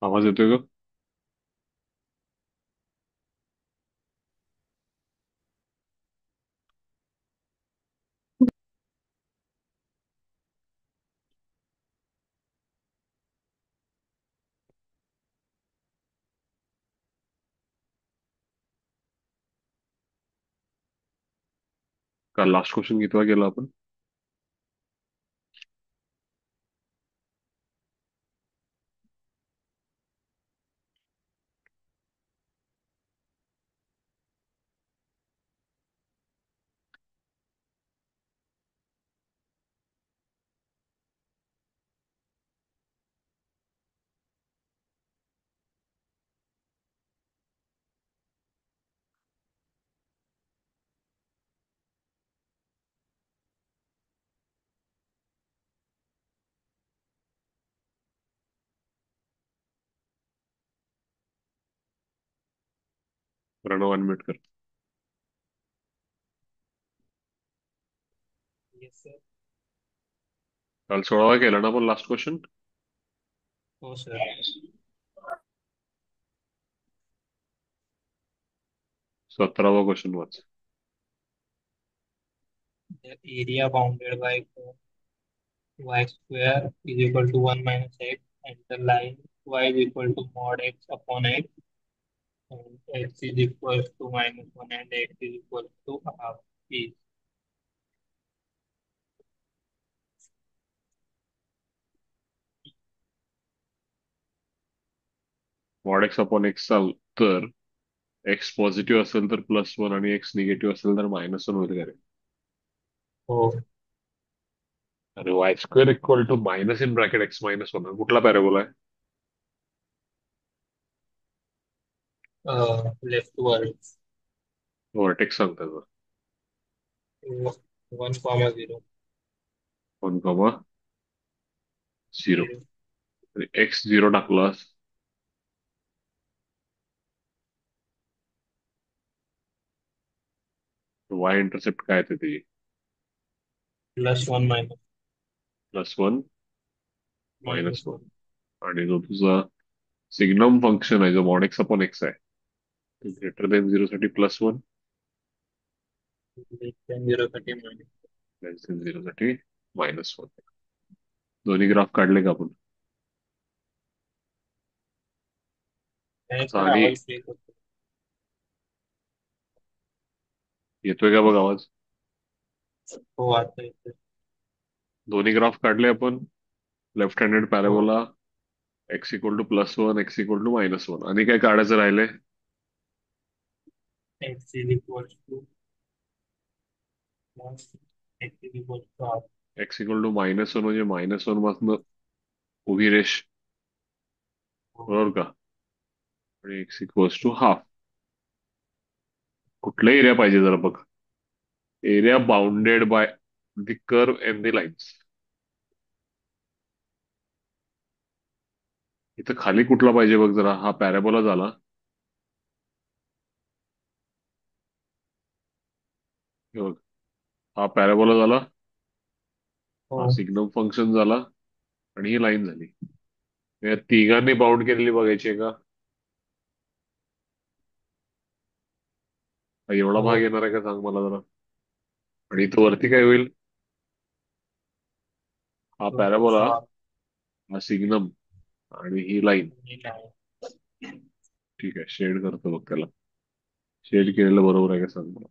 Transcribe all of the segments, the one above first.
आवाज येतोय का? काल लास्ट क्वेश्चन कितवा केला आपण? प्रणव अनम्यूट कर. Yes sir. काल 16वा केला ना आपण लास्ट क्वेश्चन? हो सर. 17वा क्वेश्चन वाच. The area bounded by y square is equal to 1 minus x, and the line y is equal to mod x upon x, and x is equal to minus 1 and x is equal to half is. Mod x upon एक्सचा उत्तर x positive असेल तर +1 आणि x negative असेल तर -1 होईल का रे? हो. आणि y square equal to minus in bracket x -1 कुठला पॅराबोला आहे? लेफ्ट वर व्हर्टेक्स सांगतात. 1,0. 1,0. एक्स 0 टाकलास वाय इंटरसेप्ट काय येते त्याची? +1 minus +1 minus -1. 1. आणि जो तुझा सिग्नम फंक्शन आहे जो मॉड एक्स अपॉन एक्स आहे ग्रेटर देन 0 साठी +1, Less than 0 साठी minus. लेस देन 0 साठी -1. दोन्ही ग्राफ काढले का आपण? नाही असा सर, आणि आवाज ब्रेक होतो. येतोय का बघ आवाज? हो, आता येतोय. दोन्ही ग्राफ काढले आपण. लेफ्ट हँडेड हो. Parabola x equal to +1, x equal to -1. आणि काय काढायचं राहिले? X is equal to plus x is equal to half. X equal to -1 म्हणजे -1 पासून उभी रेष, हो. बरोबर का? आणि एक्स इक्वल्स टू हाफ. कुठला एरिया पाहिजे जरा बघ. Area bounded by the curve and the lines. इथं खाली कुठला पाहिजे बघ जरा. हा पॅराबोला झाला. हे बघ, हा पॅराबोला झाला. हा हो. सिग्नम फंक्शन झाला. आणि ही लाईन झाली. या तिघांनी बाउंड केलेली बघायची आहे का? हा एवढा भाग हो. येणार आहे का सांग मला जरा. आणि इथं वरती काय होईल? हा तो पॅराबोला, हाफ हा सिग्नम आणि ही लाईन. आणि नाही. ठीक आहे, शेड करतो बघ त्याला. शेड केलेलं बरोबर आहे का सांग मला.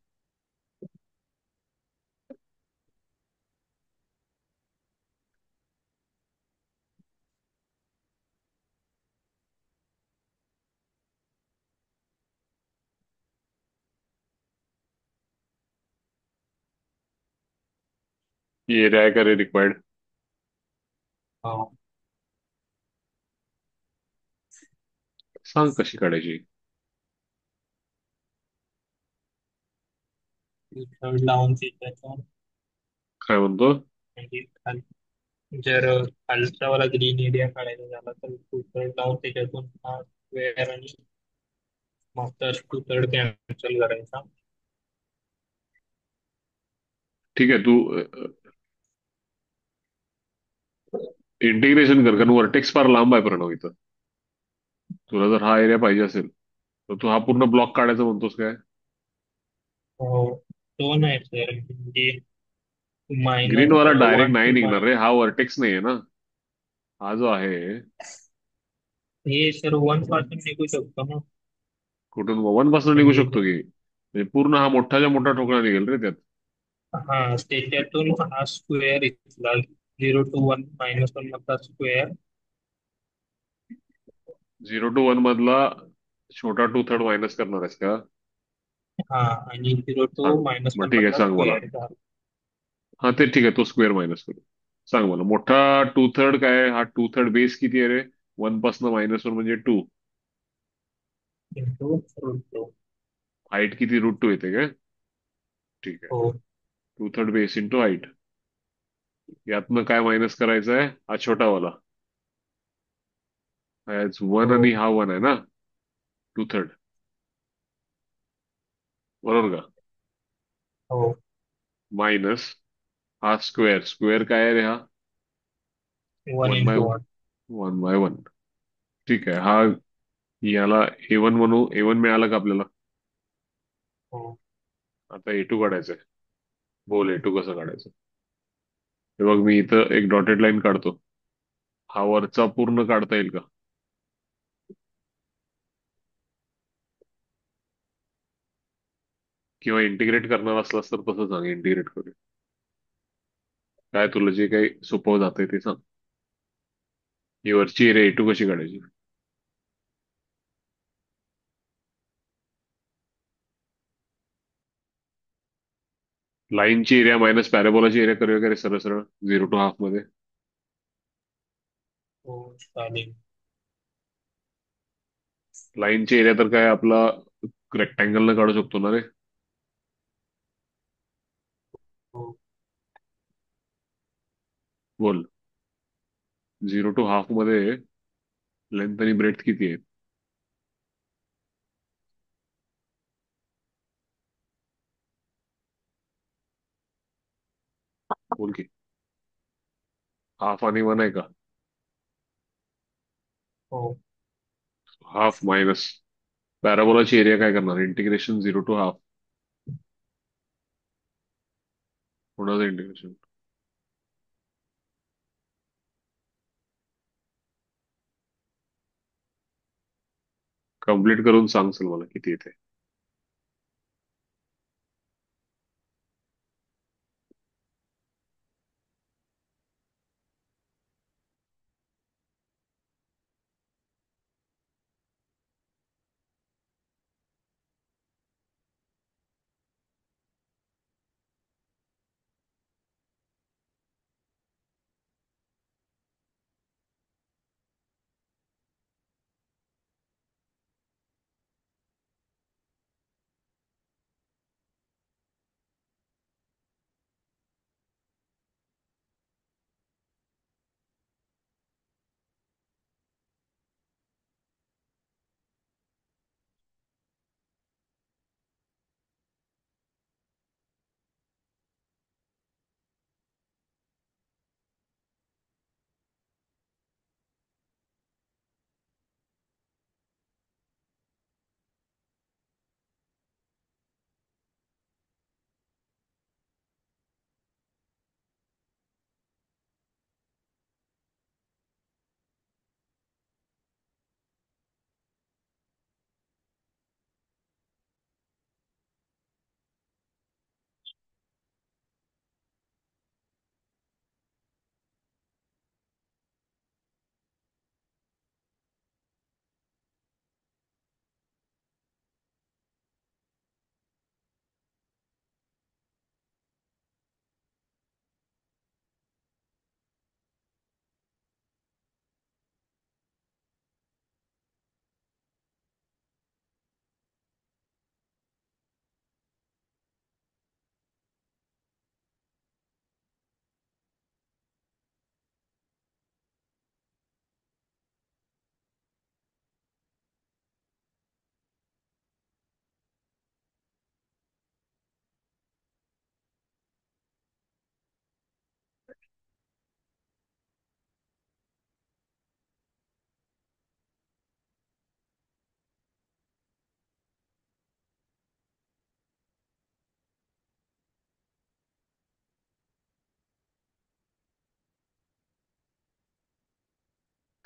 ही एरिया आहे का रे रिक्वायर्ड? हो. सांग कशी काढायची. थर्ड लावून त्याच्यात काय म्हणतो? म्हणजे जर खालचा वाला ग्रीन एरिया काढायचा झाला तर टू थर्ड लावून त्याच्यातून हा स्क्वेअर आणि मागचा टू थर्ड कॅन्सल करायचा. ठीक आहे, तू इंटिग्रेशन कर, कारण वर्टेक्स फार लांब आहे प्रणव इथं. तुला जर हा एरिया पाहिजे असेल तर तू हा पूर्ण ब्लॉक काढायचा म्हणतोस काय? हो, तो नाही सर, म्हणजे ग्रीन मायनस वाला डायरेक्ट वन नाही टू निघणार वन. रे, हा वर्टेक्स नाही आहे ना. हा जो आहे, हे सर वन पासून निघू शकतो ना. कुठून वन पासून निघू म्हणजे शकतो की? म्हणजे पूर्ण हा मोठाच्या मोठा ठोकळा निघेल रे त्यात. हा, त्याच्यातून हा स्क्वेअर इथला 0 to 1 -1 मधला स्क्वेअर. 0 to 1 मधला छोटा टू थर्ड मायनस करणार आहेस का? हा, आणि 0 to सांग. मायनस मग वन ठीक आहे, मधला सांग मला. स्क्वेअर झाला. हा ते ठीक आहे, तो स्क्वेअर मायनस करू. सांग मला, मोठा टू थर्ड काय आहे? हा टू थर्ड बेस किती आहे रे? वन पासन -1 म्हणजे 2. Into route 2. हाईट किती? √2 येते काय? ठीक आहे. हो. Two third base into height. यातनं काय मायनस करायचं आहे? हा छोटावाला. वन हो. आणि हा वन आहे ना, टू थर्ड. बरोबर का? हो. मायनस हा स्क्वेअर. स्क्वेअर काय आहे रे हा? One one by into one. 1/1. ठीक आहे. हा, याला A1 म्हणू. A1 मिळालं का आपल्याला? हो. आता A2 काढायचंय. बोल, A2 कसं काढायचं? हे बघ, मी इथं एक डॉटेड लाईन काढतो. हा वरचा पूर्ण काढता येईल का? किंवा इंटिग्रेट करणार असलास तर तसं सांग, इंटिग्रेट करू. काय तुला जे काही सोपं जातंय ते सांग. ही वरची एरिया A2 कशी काढायची? लाईनची एरिया मायनस पॅराबोलाची एरिया करूया का रे सरळ सरळ 0 to 1/2 मध्ये? हो, चालेल. लाईनची एरिया तर काय आपला रेक्टँगल न काढू शकतो ना रे. हो. बोल. 0 to 1/2 मध्ये लेंथ आणि ब्रेथ किती आहे? बोल की. हाफ आणि वन आहे का? हो. हाफ मायनस पॅराबोलाची एरिया काय करणार? Integration 0 to 1/2. कोणाचं इंटिग्रेशन? कम्प्लीट करून सांग चल मला किती येते.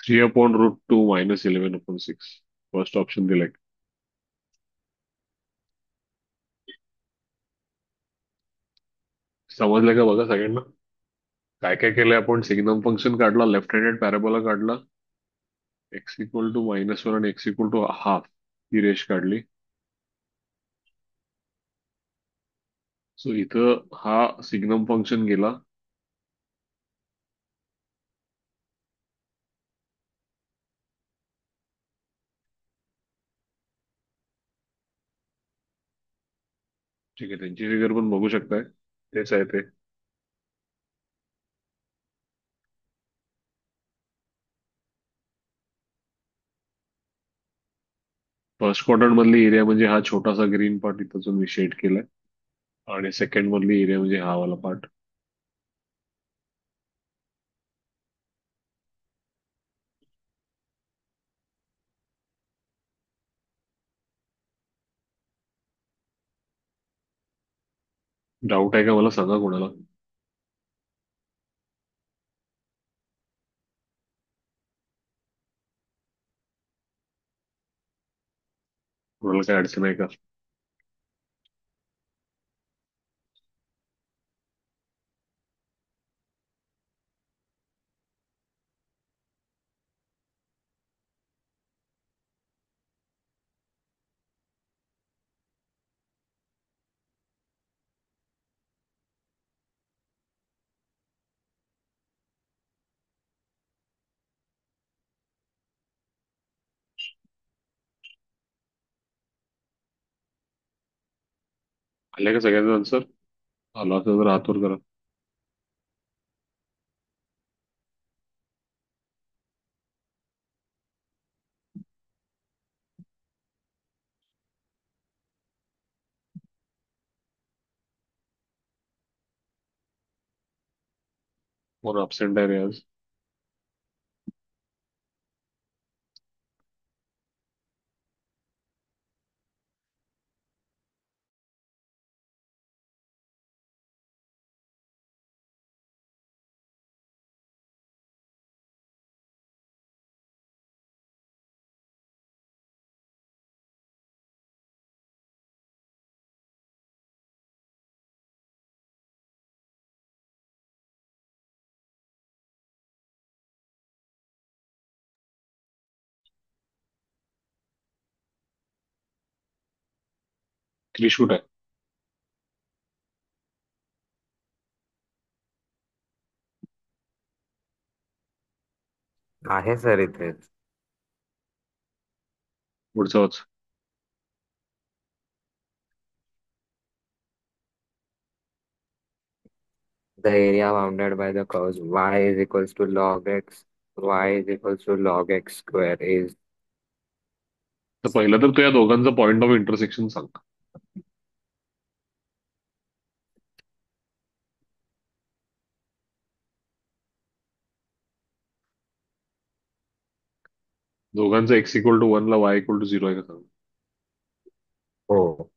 3/√2 - 11/6. फर्स्ट ऑप्शन दिलाय. समजलं का बघा सगळ्यांना? काय काय केलंय आपण? सिग्नम फंक्शन काढला, लेफ्ट हँडेड पॅराबोला काढला, x = -1 आणि x = ½ ही रेष काढली. सो इथं हा सिग्नम फंक्शन गेला. ठीक आहे, त्यांची फिगर पण बघू शकताय, तेच आहे ते. फर्स्ट क्वाड्रंट मधली एरिया म्हणजे हा छोटासा ग्रीन पार्ट इथं जो मी शेड केलाय, आणि सेकंड मधली एरिया म्हणजे हा वाला पार्ट. डाऊट आहे का मला सांगा कोणाला? कोणाला काय अडचण आहे का? आले का सगळ्यांचा आन्सर? आला असेल तर हात वर करा. कोण अब्सेंट आहे रे आज? क्रिश कुठे आहे? आहे सर इथेच. पुढचा वाच. The area bounded by the curves y is equals to log x, y is equals to log x square is. तर पहिलं तर तू या दोघांचा पॉइंट ऑफ इंटरसेक्शन सांग. दोघांचा x = 1 ला y = 0 आहे का सांग. हो.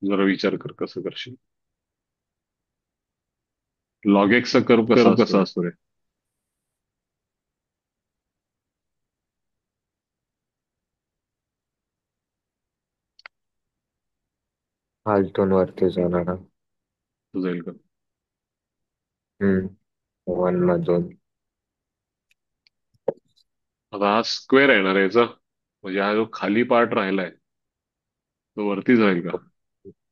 जरा विचार कर कसं करशील. लॉग एक्सचा कर्व कसा कर्व असतो कसा रे? असतो रे? खालतून वरती जाणारा. तो जाईल का? वन मधून. आता हा स्क्वेअर आहे ना रे याचा, म्हणजे हा जो खाली पार्ट राहिलाय तो वरती जाईल का?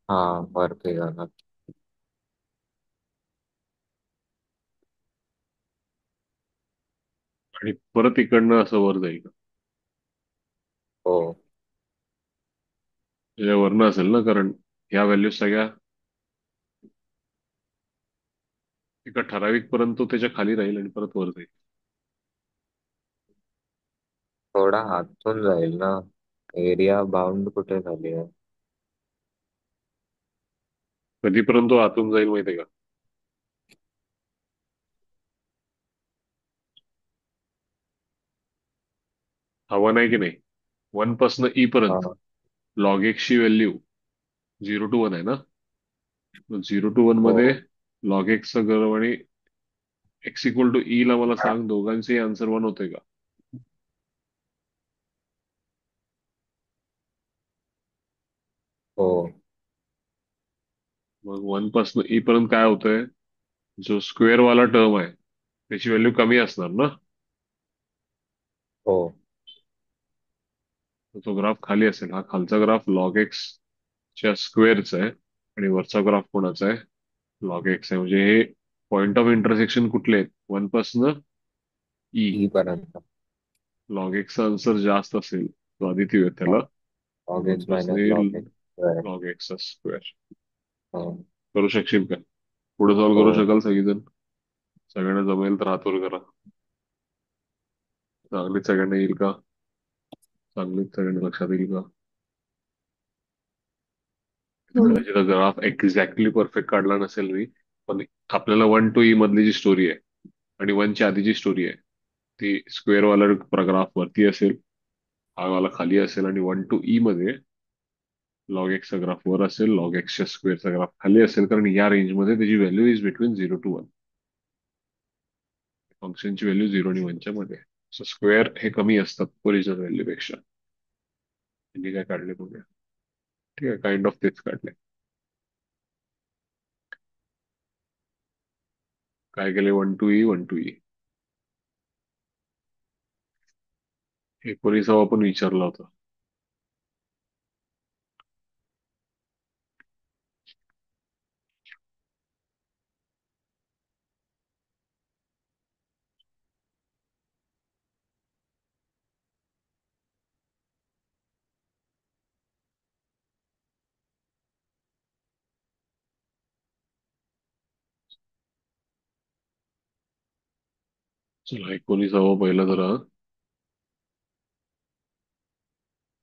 हा, वरती जाणार. आणि परत इकडनं असं वर जाईल का? हो. म्हणजे वरनं असेल ना, कारण ह्या व्हॅल्यू सगळ्या एका ठराविक पर्यंत तो त्याच्या खाली राहील आणि परत वर जाईल. थोडा आतून जाईल ना. एरिया बाउंड कुठे झाली आहे? कधीपर्यंत तो आतून जाईल माहितीये का? हा 1 आहे की नाही, 1 पासन ई पर्यंत हा. लॉग एक्सची व्हॅल्यू 0 to 1 आहे ना. 0 to 1 हो. मध्ये लॉग एक्सचा कर्व आणि एक्स इक्वल टू ई ला मला सांग दोघांचे आन्सर 1 होते का? हो. मग 1 पासून ई पर्यंत काय होतंय? जो स्क्वेअर वाला टर्म आहे त्याची व्हॅल्यू कमी असणार ना. हो. तर तो ग्राफ खाली असेल. हा खालचा ग्राफ लॉग एक्स च्या स्क्वेअरचा आहे आणि वरचा ग्राफ कोणाचा आहे? लॉग एक्स आहे. म्हणजे हे पॉइंट ऑफ इंटरसेक्शन कुठले आहेत? 1 पासून ई. ई पर्यंत. लॉग एक्सचा आन्सर जास्त असेल तो आधी ती त्याला लॉग 1 एक्स पासून minus log x square. Log एक्सचा स्क्वेअर. हो. करू शकशील का? पुढे सॉल्व्ह हो. करू शकाल सगळीजण? सगळ्यांना जमेल तर हात वर करा. चांगलीच सगळ्यांना येईल का? चांगलीच सगळ्यांना लक्षात येईल का? कदाचित ग्राफ एक्झॅक्टली परफेक्ट काढला नसेल मी, पण आपल्याला 1 to E मधली जी स्टोरी आहे आणि 1च्या आधीची स्टोरी आहे ती स्क्वेअर वाला ग्राफ वरती असेल, हा वाला खाली असेल आणि 1 to E मध्ये लॉग एक्सचा ग्राफ वर असेल, लॉग एक्सच्या स्क्वेअरचा ग्राफ खाली असेल, कारण या रेंजमध्ये त्याची व्हॅल्यू इज बिटवीन 0 to 1. फंक्शनची व्हॅल्यू 0 आणि 1च्या मध्ये. सो स्क्वेअर हे कमी असतात ओरिजिनल व्हॅल्यूपेक्षा. त्यांनी काय काढले बघूया. ठीक आहे, काइंड ऑफ तेच काढले. काय केले? 1 to E 1 to E. 19वा पण विचारला होता. चला 19वा पहिला जरा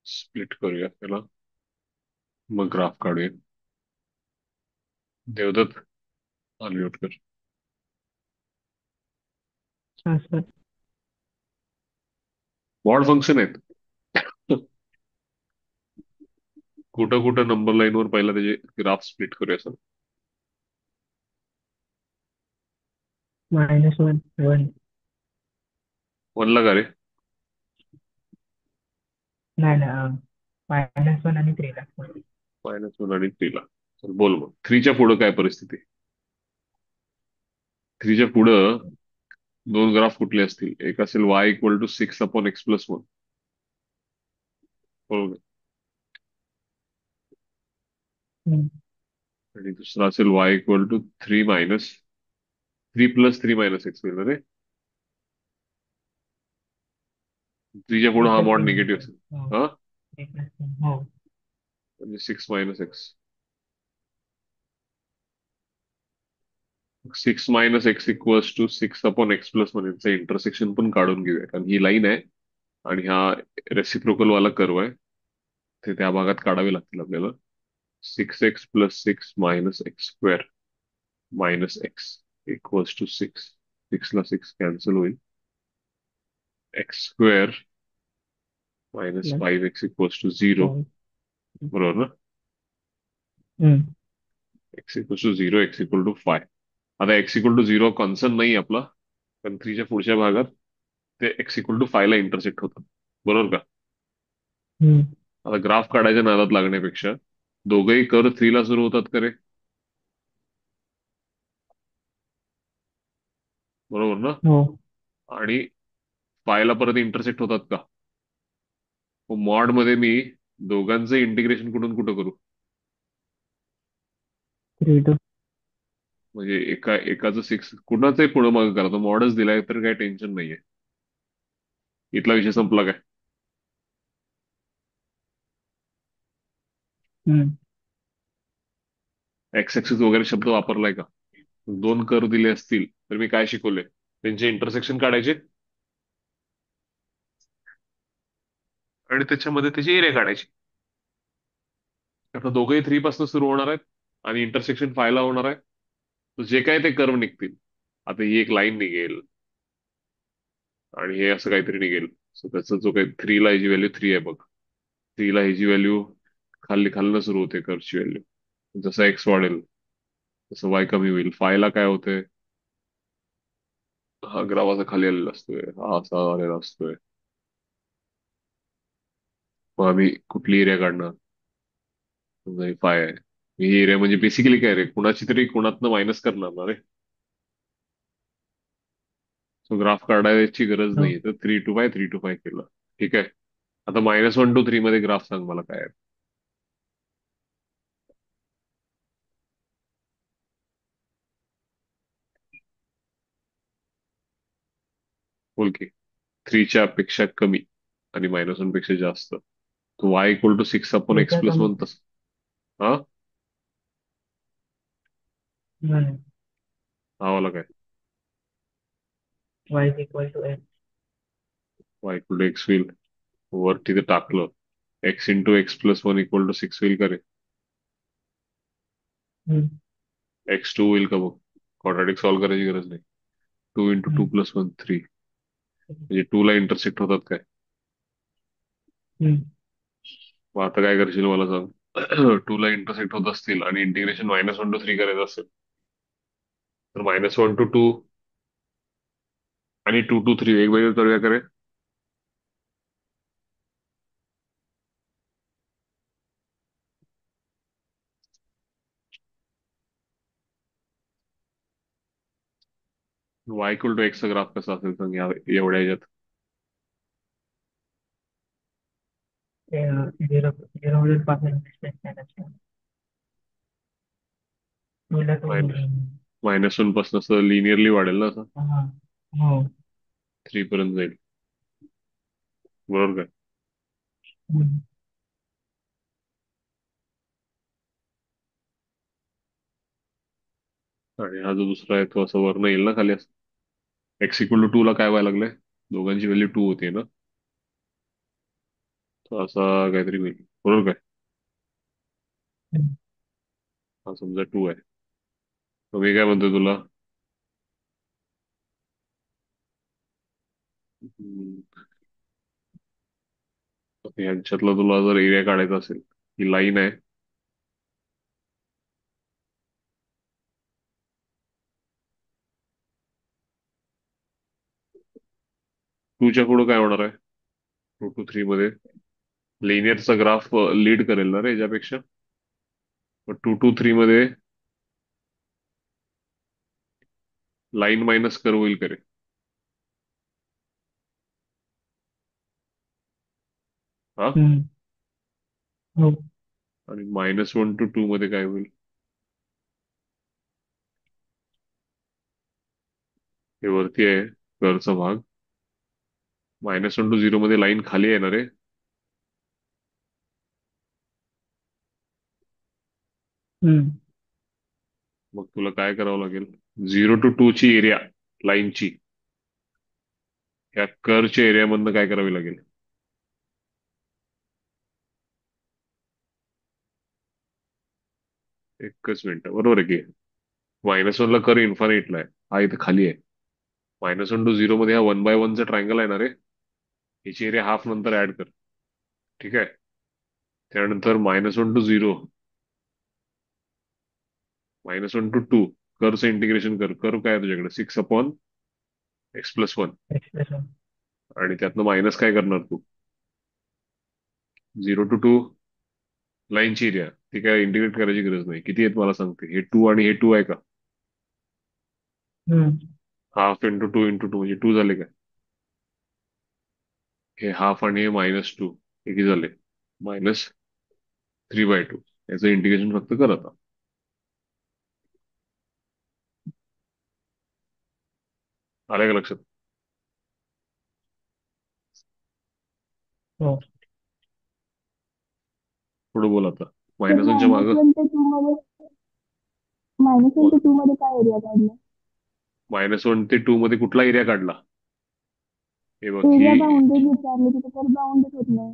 स्प्लिट करूया त्याला, मग ग्राफ काढूया. देवदत्त, अनम्यूट कर. हाँ सर. मॉड फंक्शन आहेत. कुठं कुठं नंबर लाईनवर पहिला त्याचे ग्राफ स्प्लिट करूया सर. -1 1. 1ला का रे? नाही नाही, -1 आणि 3 ला. -1 आणि 3ला. चल बोल मग 3च्या पुढं काय परिस्थिती? 3च्या पुढं दोन ग्राफ कुठले असतील? एक असेल y = 6/x+1, बरोबर. हम्म. आणि दुसरा असेल y = 3 - 3 + 3 - x होईल रे. 3च्या पुढे हा मॉड निगेटिव्ह असेल. हो. हा 3 + 3 हो. म्हणजे 6 - x. 6 - x = 6/x+1 यांचं इंटरसेक्शन पण काढून घेऊया, कारण ही लाईन आहे आणि हा रेसिप्रोकल वाला कर्व आहे. ते त्या भागात काढावे लागतील आपल्याला. 6x + 6 - x² - x = 6. 6 कॅन्सल होईल. x² - plus 5x = 0. 5. बरोबर ना? हम्म. x = 0, x = 5. आता x = 0 कॉन्स्टंट नाही आपला, पण 3च्या पुढच्या भागात ते x = 5 ला इंटरसेक्ट होतात. बरोबर का? हम्म. आता ग्राफ काढायच्या नादात लागण्यापेक्षा दोघंही कर्व 3 ला सुरू होतात का रे? बरोबर ना? हो. आणि 5 ला परत इंटरसेक्ट होतात का? मॉड मध्ये मी दोघांचं इंटिग्रेशन कुठून कुठं करू? 3 to. म्हणजे एकाचं 6 कुणाचंही पुढं मागं करा, तो मॉडच दिलाय तर काही टेन्शन नाहीये. इथला विषय संपला काय? हम्म. एक्स ऍक्सिस वगैरे शब्द वापरलाय का? दोन कर्व दिले असतील तर मी काय शिकवले? त्यांचे इंटरसेक्शन काढायचे आणि त्याच्यामध्ये त्याची एरिया काढायची. आता दोघंही 3 पासून सुरू होणार आहेत आणि इंटरसेक्शन 5 ला होणार आहे. तर जे काय ते कर्व निघतील. आता ही एक लाईन निघेल आणि हे असं काहीतरी निघेल. सो त्याचा जो काही 3 ला ह्याची व्हॅल्यू 3 आहे बघ. 3 ला ह्याची व्हॅल्यू खाली खालनं सुरू होते कर्वची व्हॅल्यू. जसं एक्स वाढेल तसं वाय कमी होईल. फायला काय होतंय, हा ग्राफ असा खाली आलेला असतोय, हा असा आलेला असतोय. मग आम्ही कुठली एरिया काढणार, समजा ही फाय आहे. ही एरिया म्हणजे बेसिकली काय रे, कुणाची तरी कुणातनं मायनस करणार ना रे. सो ग्राफ काढायची गरज हो. नाहीये, तर 3 to 5 3 to 5 केलं. ठीक आहे. आता -1 to 3 मध्ये ग्राफ सांग मला काय आहे. बोल की. 3च्या पेक्षा कमी आणि -1 पेक्षा जास्त. y = 6/x थ्रीच्या + कमी 1 तस. हा, नाही. हा वाला काय, y = x. y = x होईल. वर तिथे टाकलं, x × x + 1 = 6 होईल का रे. हम्म, x2 होईल का बघ. क्वाड्रॅटिक सॉल्व्ह करायची गरज नाही. 2 × 2 हम्म, + 1 3, म्हणजे 2 ला इंटरसेक्ट होतात काय. हम्म, मग आता काय करशील मला सांग. 2 ला इंटरसेक्ट होत असतील आणि इंटिग्रेशन -1 to 3 करायचं असेल, तर -1 to 2 आणि 2 to 3 वेगवेगळे करूया करे. y = x चा ग्राफ कसा असेल सांग एवढ्या ह्याच्यात. ते, झिरो झिरो वरील पासून डिस्टन्स असतं. टूला टू. -1 पासून असं लिनियरली वाढेल ना, असं हा. हो. 3 पर्यंत जाईल. बरोबर काय. हम्म, आणि हा जो दुसरा आहे तो असं वरनं येईल ना खाली असं. x = 2 ला काय व्हायला लागलंय, दोघांची व्हॅल्यू 2 होती ना, तर असा काहीतरी होईल. बरोबर काय. हम्म, हा समजा 2 आहे. मग मी काय म्हणतोय तुला, हम्म, यांच्यातला तुला जर एरिया काढायचा असेल, ही लाईन आहे. टूच्या पुढे काय होणार आहे, 2 to 3 मध्ये लिनियरचा ग्राफ लीड करेल ना रे याच्यापेक्षा. मग 2 to 3 मध्ये लाईन मायनस कर्व होईल करे. हा, हम्म, हो. आणि -1 to 2 मध्ये काय होईल, हे वरती आहे कर्वचा भाग. -1 to 0 मध्ये लाईन खाली येणार आहे. हम्म, मग तुला काय करावं लागेल, 0 to 2 ची एरिया लाईनची या कर्वच्या एरियामधनं काय करावी लागेल. एकच मिनिट, बरोबर आहे की. -1 ला कर इन्फानाइटला आहे, हा इथे खाली आहे. -1 to 0 मध्ये हा 1/1 चा ट्रायंगल आहे ना रे, याची एरिया हाफ नंतर ऍड कर. ठीक आहे. त्यानंतर -1 to 0, -1 to 2 कर्वचं इंटिग्रेशन कर. कर्व काय आहे तुझ्याकडे, 6/x + 1. एक्सप्रेशन. आणि त्यातनं मायनस काय करणार तू, 0 to 2 लाईनची एरिया. ती काय इंटिग्रेट करायची गरज नाही. किती आहेत मला सांगते, हे 2 आणि हे 2 आहे का. हम्म, ½ × 2 × 2 म्हणजे 2 झाले काय. हे हाफ आणि हे -2 हे किती झाले, -3/2. याचं इंटिग्रेशन फक्त कर आता. आलं का लक्षात. हो. पुढे बोल आता. तर -1च्या मागं. -1 ते 2 मध्ये काय एरिया काढला? -1 ते 2 मध्ये कुठला एरिया काढला, हे बघ ही. एरिया बाउंडेड विचारले तिथे तर बाउंडेड होत नाही.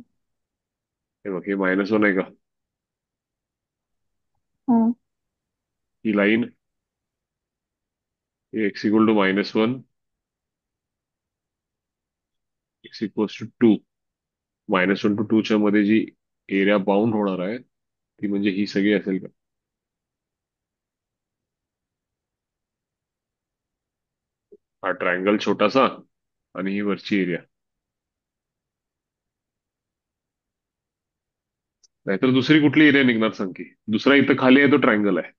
हे बघ, हे -1 आहे का, हा. ही लाईन. x = -1, x = 2. -1 to 2 च्या मध्ये जी एरिया बाउंड होणार आहे ती म्हणजे ही सगळी असेल का? हा ट्रायंगल छोटासा आणि ही वरची एरिया. नाहीतर दुसरी कुठली एरिया निघणार सांग की. दुसरा इथं खाली आहे तो ट्रायंगल आहे.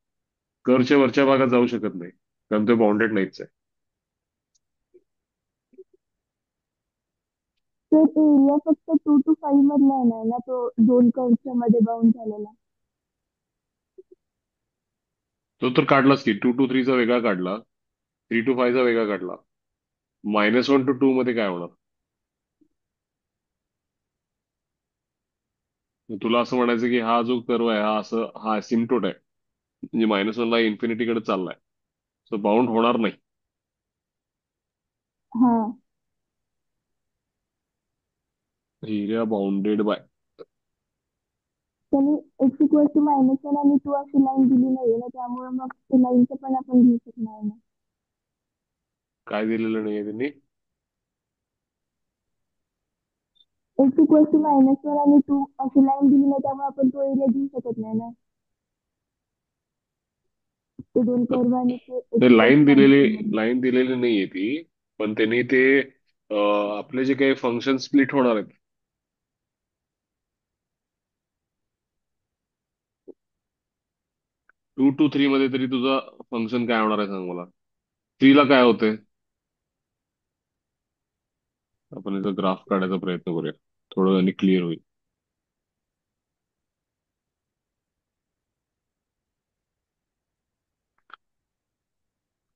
कर्वच्या वरच्या भागात जाऊ शकत नाही कारण तो बाउंडेड नाहीच आहे. तर एरिया फक्त 2 to 5 मधला येणार ना, तो दोन कर्वच्या मध्ये बाउंड झालेला. तो तर काढलाच की 2 to 3चा वेगळा काढला, 3 to 5चा वेगळा काढला. -1 to 2 मध्ये काय होणार? मग तुला असं म्हणायचं की हा जो कर्व आहे हा सिम्टोट आहे, म्हणजे -1ला इन्फिनिटीकडे चाललाय, तो बाउंड होणार नाही. हा. Area bounded by. त्यांनी x=-1 आणि 2 अशी लाईन दिली नाहीये ना, त्यामुळे मग ते लाईनचं पण आपण घेऊ शकणार ना. काय दिलेलं नाहीये त्यांनी? x=-1 आणि 2 अशी लाईन दिली नाही, त्यामुळे आपण तो एरिया घेऊ शकत नाही ना. ते दोन कर्व आणि ते ते x=-1 मध्ये. लाईन दिलेली नाहीये ती, पण त्यांनी ते आपले जे काही फंक्शन स्प्लिट होणार आहेत. 2 to 3 मध्ये तरी तुझा फंक्शन काय होणार आहे सांग मला. 3ला काय होतंय? आपण याचा ग्राफ काढायचा प्रयत्न करूया, थोडं आणि क्लिअर होईल.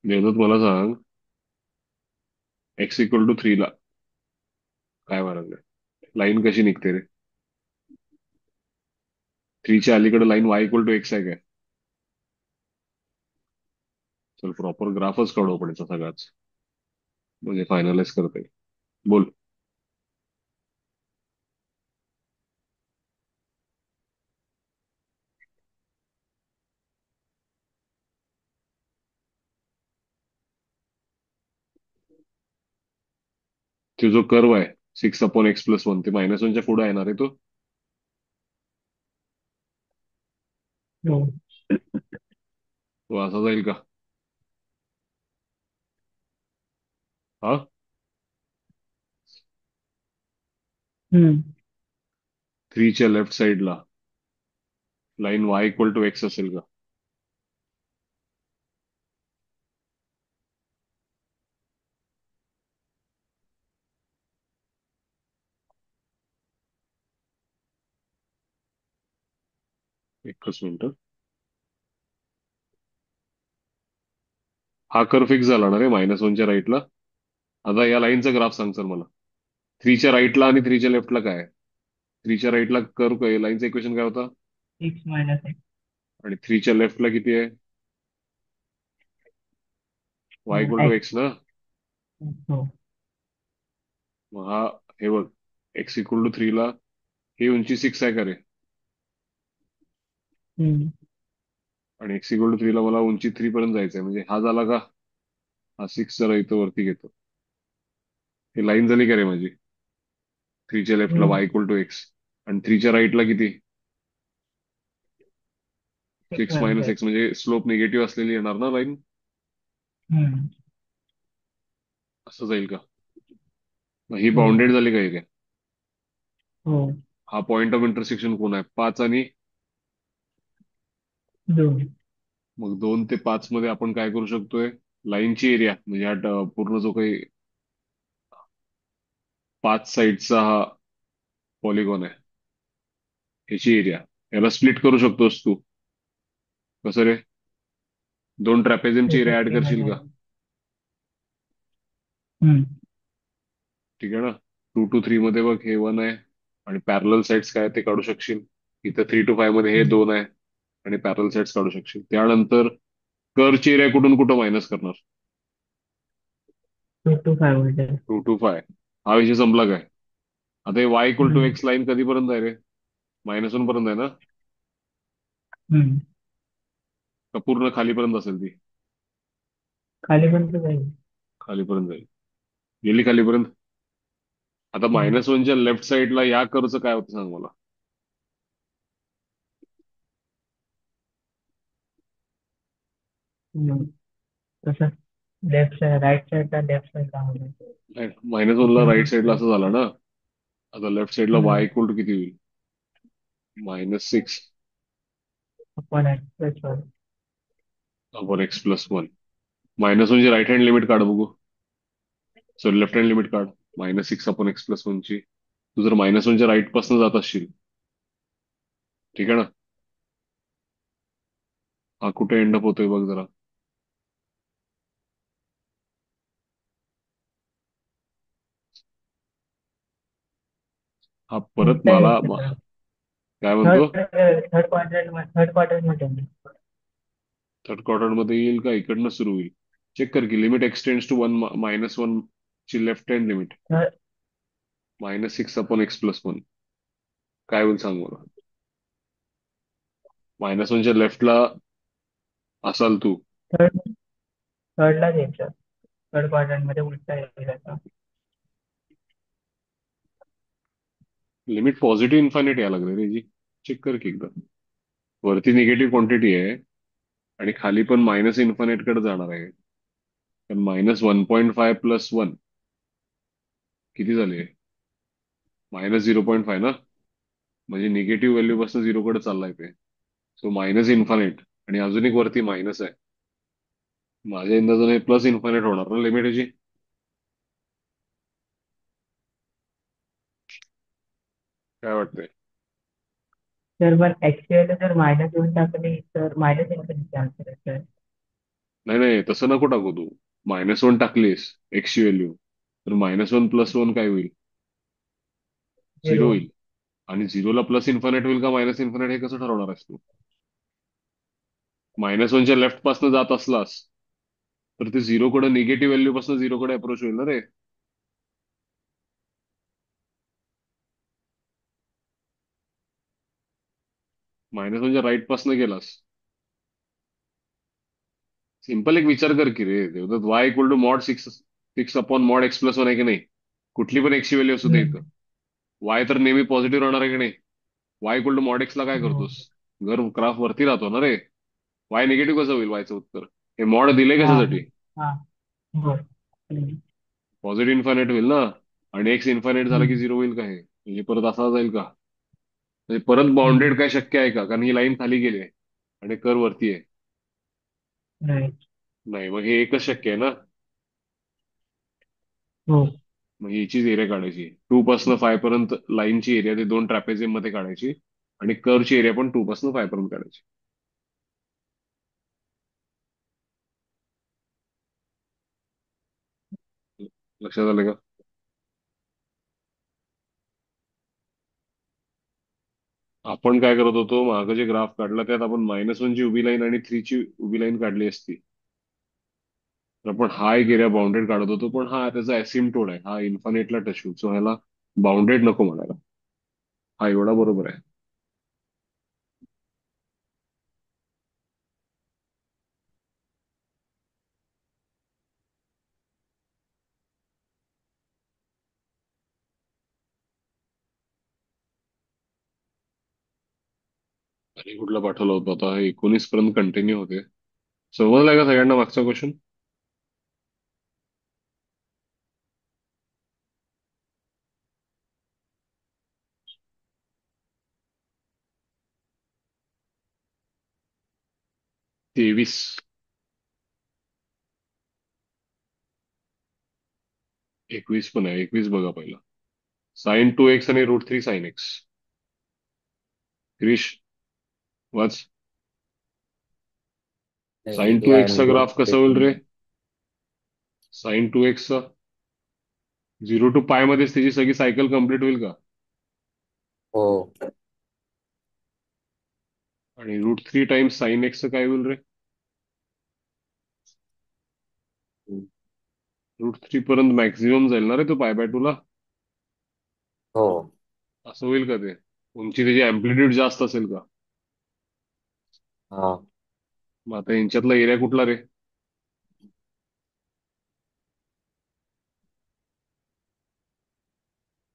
देवदत्त मला सांग, x=3 ला काय मारायचं? लाईन कशी निघते रे? 3च्या अलीकडे लाईन y=x आहे काय? चल प्रॉपर ग्राफच काढू आपण याचा सगळाच, म्हणजे फायनलाइज करता येईल. बोल. तो जो कर्व आहे 6/x+1, ते -1च्या पुढे येणार आहे तो. हो. तो असा जाईल का? हा. हम्म. 3च्या लेफ्ट साईडला लाईन y=x असेल का? एकच मिनिट. हा कर्व फिक्स झाला ना रे -1च्या राईटला. आता या लाईनचा ग्राफ सांग सर मला. 3च्या राईटला आणि 3च्या लेफ्टला काय आहे? 3च्या राईटला कर्व काय, लाईनचा इक्वेशन काय होता? x-x. आणि 3च्या लेफ्टला किती आहे? x. y=x ना. हो. मग हा, हे बघ, x=3ला ही उंची 6 आहे का रे? हम्म. आणि x=3ला मला उंची 3 पर्यंत जायचंय, म्हणजे हा झाला का? हा 6 जरा इथं वरती घेतो. ही लाईन झाली का रे माझी? 3च्या लेफ्टला y=x आणि 3च्या राईटला किती? 6 - x. x म्हणजे स्लोप निगेटिव्ह असलेली येणार ना लाईन. हम्म. असं जाईल का? मग ही हो. बाउंडेड झाली का इथे? हो. हा पॉइंट ऑफ इंटरसेक्शन कोण आहे? 5 आणि 2. मग 2 ते 5 मध्ये आपण काय करू शकतोय? लाईनची एरिया म्हणजे हा पूर्ण जो काही 5 साईडचा हा पॉलिगॉन आहे, ह्याची एरिया, याला स्प्लिट करू शकतोस तू. कसं रे? 2 ट्रॅपेझियमची एरिया ऍड करशील का? हम्म. ठीक आहे ना. 2 to 3 मध्ये बघ हे 1 आहे आणि पॅरलल साइड्स काय ते काढू शकशील. इथं 3 to 5 मध्ये हे 2 आहे आणि पॅरलल साइड्स काढू शकशील. त्यानंतर कर्वची एरिया कुठून कुठं मायनस करणार? 2 to 5 मध्ये. 2 to 5. हा विषय संपला काय? आता हे हम्म. y=x लाईन कधीपर्यंत आहे रे? -1 पर्यंत आहे ना? हम्म. का पूर्ण खालीपर्यंत असेल ती? खाली पण तर जाईल. खालीपर्यंत जाईल. गेली खालीपर्यंत. आता हम्म. -1च्या लेफ्ट साईडला या कर्वचं काय होतं सांग मला. तसं लेफ्ट साइड राईट साइडला लेफ्ट साइडला होईल. -1ला राईट साईडला असं झालं ना. आता लेफ्ट साईडला y हम्म. इक्वल टू किती होईल? -6 आपण एक्सप्रेस अपॉन x प्लस 1. -1ची राईट हँड लिमिट काढ बघू. सॉरी, लेफ्ट हँड लिमिट काढ. -6 अपॉन x प्लस 1 ची. तू जर -1च्या राईट पासून जात असशील, ठीक आहे ना. हा कुठे एंड अप होतोय बघ जरा. हा परत मोठा मला आहे. काय म्हणतो? थर्ड थर्ड क्वार्टर मध्ये थर्ड क्वाड्रंट मध्ये येईल का इकडनं सुरू होईल? चेक कर की लिमिट एक्सटेंड्स टू 1 -1 ची left hand limit. Third -6 upon x plus 1 काय होईल सांग मला. -1च्या लेफ्टला असाल तू. थर्ड थर्डला द्यायचं. थर्ड क्वार्टर मध्ये उलटा येईल आता. लिमिट पॉझिटिव्ह इन्फायनाइट यायला लागले रे जी. चेक कर की एकदा. वरती निगेटिव्ह क्वांटिटी आहे आणि खाली पण मायनस इन्फायनाइट कडे जाणार आहे. पण -1.5 प्लस 1 किती झाले? -0.5 ना. म्हणजे निगेटिव्ह व्हॅल्यू पासून 0 कडे चाललाय ते. सो मायनस इन्फायनाइट आणि अजून एक वरती मायनस आहे. माझ्या अंदाजाने प्लस इन्फायनाइट होणार ना लिमिट याची. काय वाटतंय? तर पण ऍक्च्युअली जर मायनस येऊन टाकली तर मायनस इन्फिनिटी आन्सर येतोय. नाही नाही, तसं नको टाकू तू. -1 टाकलीस एक्सची व्हॅल्यू, तर -1 प्लस 1 काय होईल? 0 झिरो. होईल. आणि 0ला प्लस इन्फायनाइट होईल का मायनस इन्फायनाइट हे कसं ठरवणार आहेस तू? -1च्या लेफ्ट पासून जात असलास तर ते 0 कडे निगेटिव्ह व्हॅल्यू पासून 0 कडे अप्रोच होईल ना रे. -1च्या राईट पासून गेलास. सिंपल एक विचार कर की रे Devdatta. y equal to mod 6 upon mod x plus 1 आहे की नाही? कुठली पण x ची व्हॅल्यू असू दे इथं. हम्म. y तर नेहमी पॉझिटिव्ह राहणार आहे की नाही? y equal to mod x ला काय हो. करतोस? घर ग्राफ वरती राहतो ना रे. y निगेटिव्ह कसं होईल वायचं उत्तर? हे मॉड दिले हा कशासाठी? हा. हो. हम्म. पॉझिटिव्ह इन्फायनाइट होईल ना. आणि x इन्फायनाइट झाला की हम्म. 0 होईल का हे? म्हणजे परत असा जाईल का? म्हणजे परत हम्म. बाउंडेड काय शक्य आहे का? कारण ही लाईन खाली गेली आहे आणि कर्व वरती आहे. राईट. नाही, मग हे एकच शक्य आहे ना. हो. मग हिचीच एरिया काढायची. 2 पासून 5 पर्यंत लाईनची एरिया ते दोन ट्रॅपेझियम मध्ये काढायची. आणि कर्वची एरिया पण 2 पासून 5 पर्यंत काढायची. लक्षात आलं का? आपण काय करत होतो, मागं जे ग्राफ काढला त्यात आपण -1 ची उभी लाईन आणि 3 ची उभी लाईन काढली असती तर आपण हा एक एरिया बाउंडेड काढत होतो. पण हा त्याचा असिम्प्टोड आहे, हा इन्फानेटला टच होईल. सो ह्याला बाउंडेड नको म्हणायला. हा एवढा बरोबर आहे. आणि कुठला पाठवला होता आता? 19 पर्यंत कंटिन्यू होते. समजलाय का सगळ्यांना मागचा क्वेश्चन? -23. 21 पण आहे. 21 बघा पहिला. sin 2x आणि √3 sin x. क्रिश, वाच. sin टू एरिया एक्सचा एनक्लोज ग्राफ कसा होईल रे? बिटवीन. sin 2x चा 0 to π मध्येच त्याची सगळी सायकल कम्प्लीट होईल का? हो. आणि √3 टाइम्स sin x काय होईल रे? √3 पर्यंत मॅक्झिमम जाईल ना रे तो π/2 ला. हो. असं होईल का ते? उंची त्याची अँप्लिट्यूड जास्त असेल का? हा. मग आता यांच्यातला एरिया कुठला रे?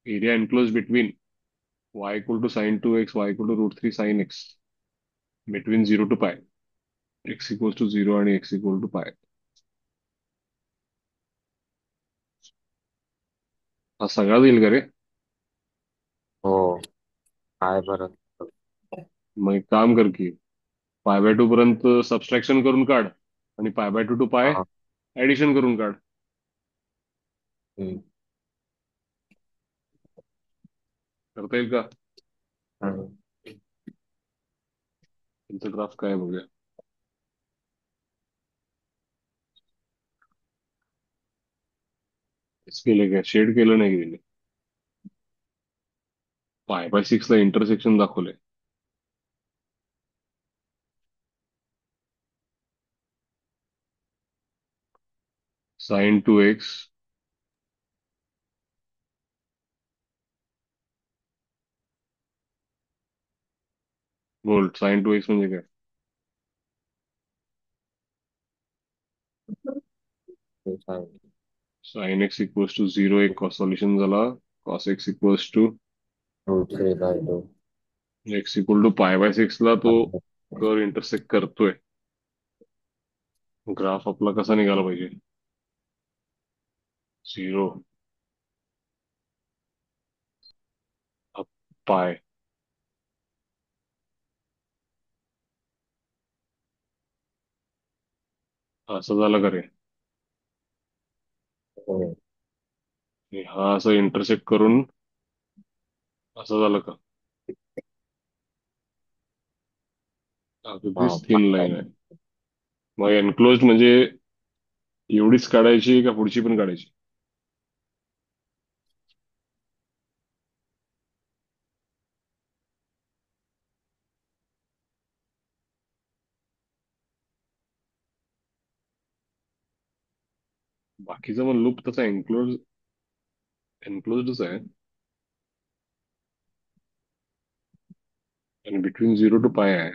Area enclose between y equal to sin 2x, y equal to √3 sin x between 0 to π. X equals to 0 आणि एक्स इक्वल टू पाय. हा सगळा येईल का रे? हो. काय परत? मग एक काम कर की पाय बाय टू पर्यंत सबस्ट्रॅक्शन करून काढ आणि पाय बाय टू टू पाय हा. ऍडिशन करून काढ. हम्म. करता येईल का? हम्म. तुमचं ग्राफ काय आहे बघूया. तेच केलं काय शेड केलं नाही गेले. पाय बाय सिक्स ला इंटरसेक्शन दाखवलंय. साइन टू एक्स बोल साइन टू एक्स म्हणजे काय? तेच आहे. साइन एक्स इक्वल्स टू 0 एक सॉल्युशन झाला. Cos x equals to √3/2. X equal to pi by six ला तो कर इंटरसेक्ट करतोय. ग्राफ आपला कसा निघाला पाहिजे? 0 पाय. असं झालं का रे? हो. आणि हा असं इंटरसेक्ट करून असं झालं का? हा, अगदीच थिन पाय. लाईन आहे. मग एनक्लोज म्हणजे एवढीच काढायची का पुढची पण काढायची? बाकीचा पण लूप तसा एनक्लोजच आहे आणि बिटवीन 0 टू पाय आहे.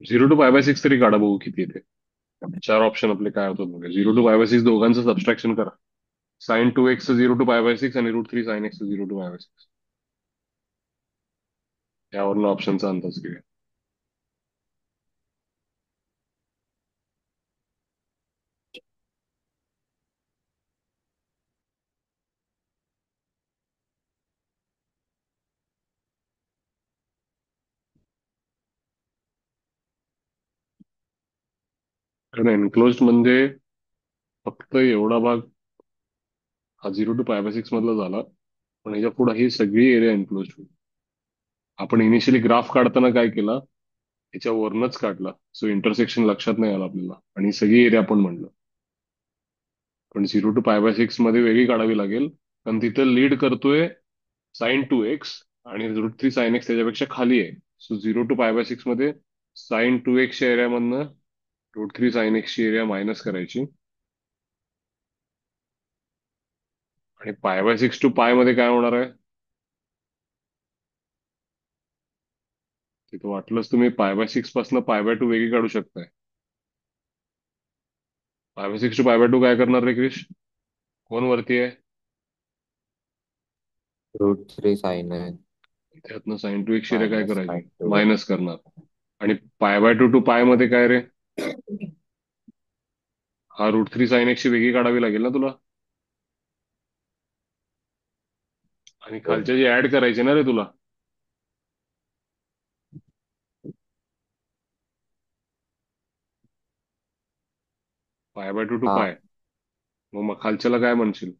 0 टू पाय बाय सिक्स तरी काढा बघू किती येते. चार ऑप्शन आपले काय होतात बघा. 0 टू पाय बाय सिक्स दोघांचं सबस्ट्रॅक्शन करा. Sine two x 0 to pi by six आणि √3 sine x 0 to pi by six. यावरनं ऑप्शनचा अंदाज घेऊया. कारण एनक्लोज म्हणजे फक्त एवढा भाग हा 0 टू पाय बाय सिक्स मधला झाला. पण ह्याच्या पुढे ही सगळी एरिया एनक्लोज होईल. आपण इनिशियली ग्राफ काढताना काय केला? ह्याच्यावरनच काढला. सो इंटरसेक्शन लक्षात नाही आलं आपल्याला आणि सगळी एरिया आपण म्हणलं. पण 0 टू पाय बाय सिक्स मध्ये वेगळी काढावी लागेल कारण तिथं लीड करतोय साइन टू एक्स आणि √3 साइन एक्स त्याच्यापेक्षा खाली आहे. So 0 to pi by six मध्ये साइन टू एक्सच्या एरियामधनं √3 साइन एक्सची एरिया मायनस करायची आणि पाय बाय सिक्स टू पाय मध्ये काय होणार आहे? तिथं वाटलंच तुम्ही पाय बाय सिक्स पासून पाय बाय टू वेगळी काढू शकताय. Pi by six two pi by two काय करणार रे क्रिश? कोण वरती आहे? √3 sin आहे. त्यातनं साइन टू एक्सची एरिया काय मायनस करायची? Sign to. मायनस करणार. आणि पाय बाय टू टू पाय मध्ये काय रे? हा √3 साइन एक्सची वेगळी काढावी लागेल ना तुला. आणि हो. खालच्या जे ऍड करायचे ना रे तुला. पाय बाय टू टू हा. पाय. मग खालच्याला काय म्हणशील?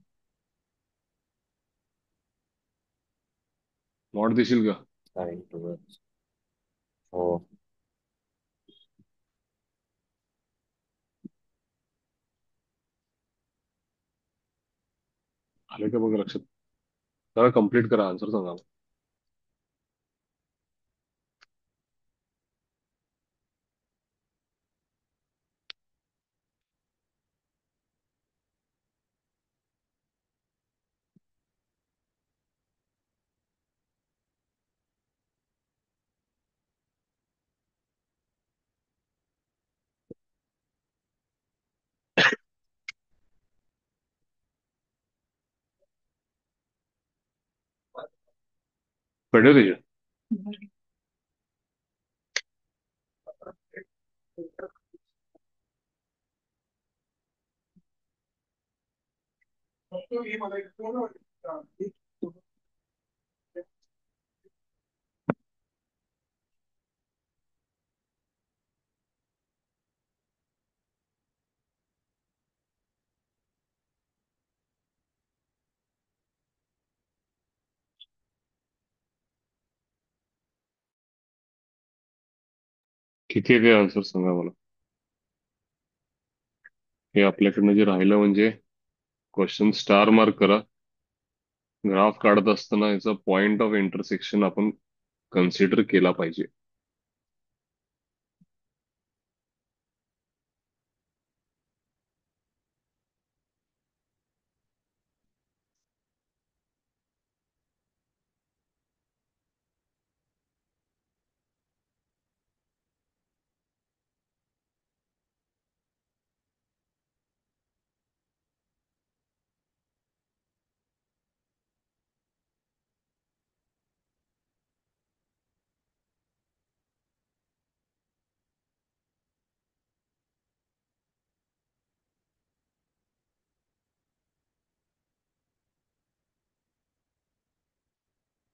मॉड देशील का? sin 2x. हो. आले का बघ लक्षात? जरा कम्प्लीट करा आन्सर सांगा. फेडरेशन. किती आहे ते आन्सर सांगा मला. हे आपल्याकडनं जे राहिलं म्हणजे क्वेश्चन स्टार मार्क करा. ग्राफ काढत असताना याचा पॉइंट ऑफ इंटरसेक्शन आपण कन्सिडर केला पाहिजे.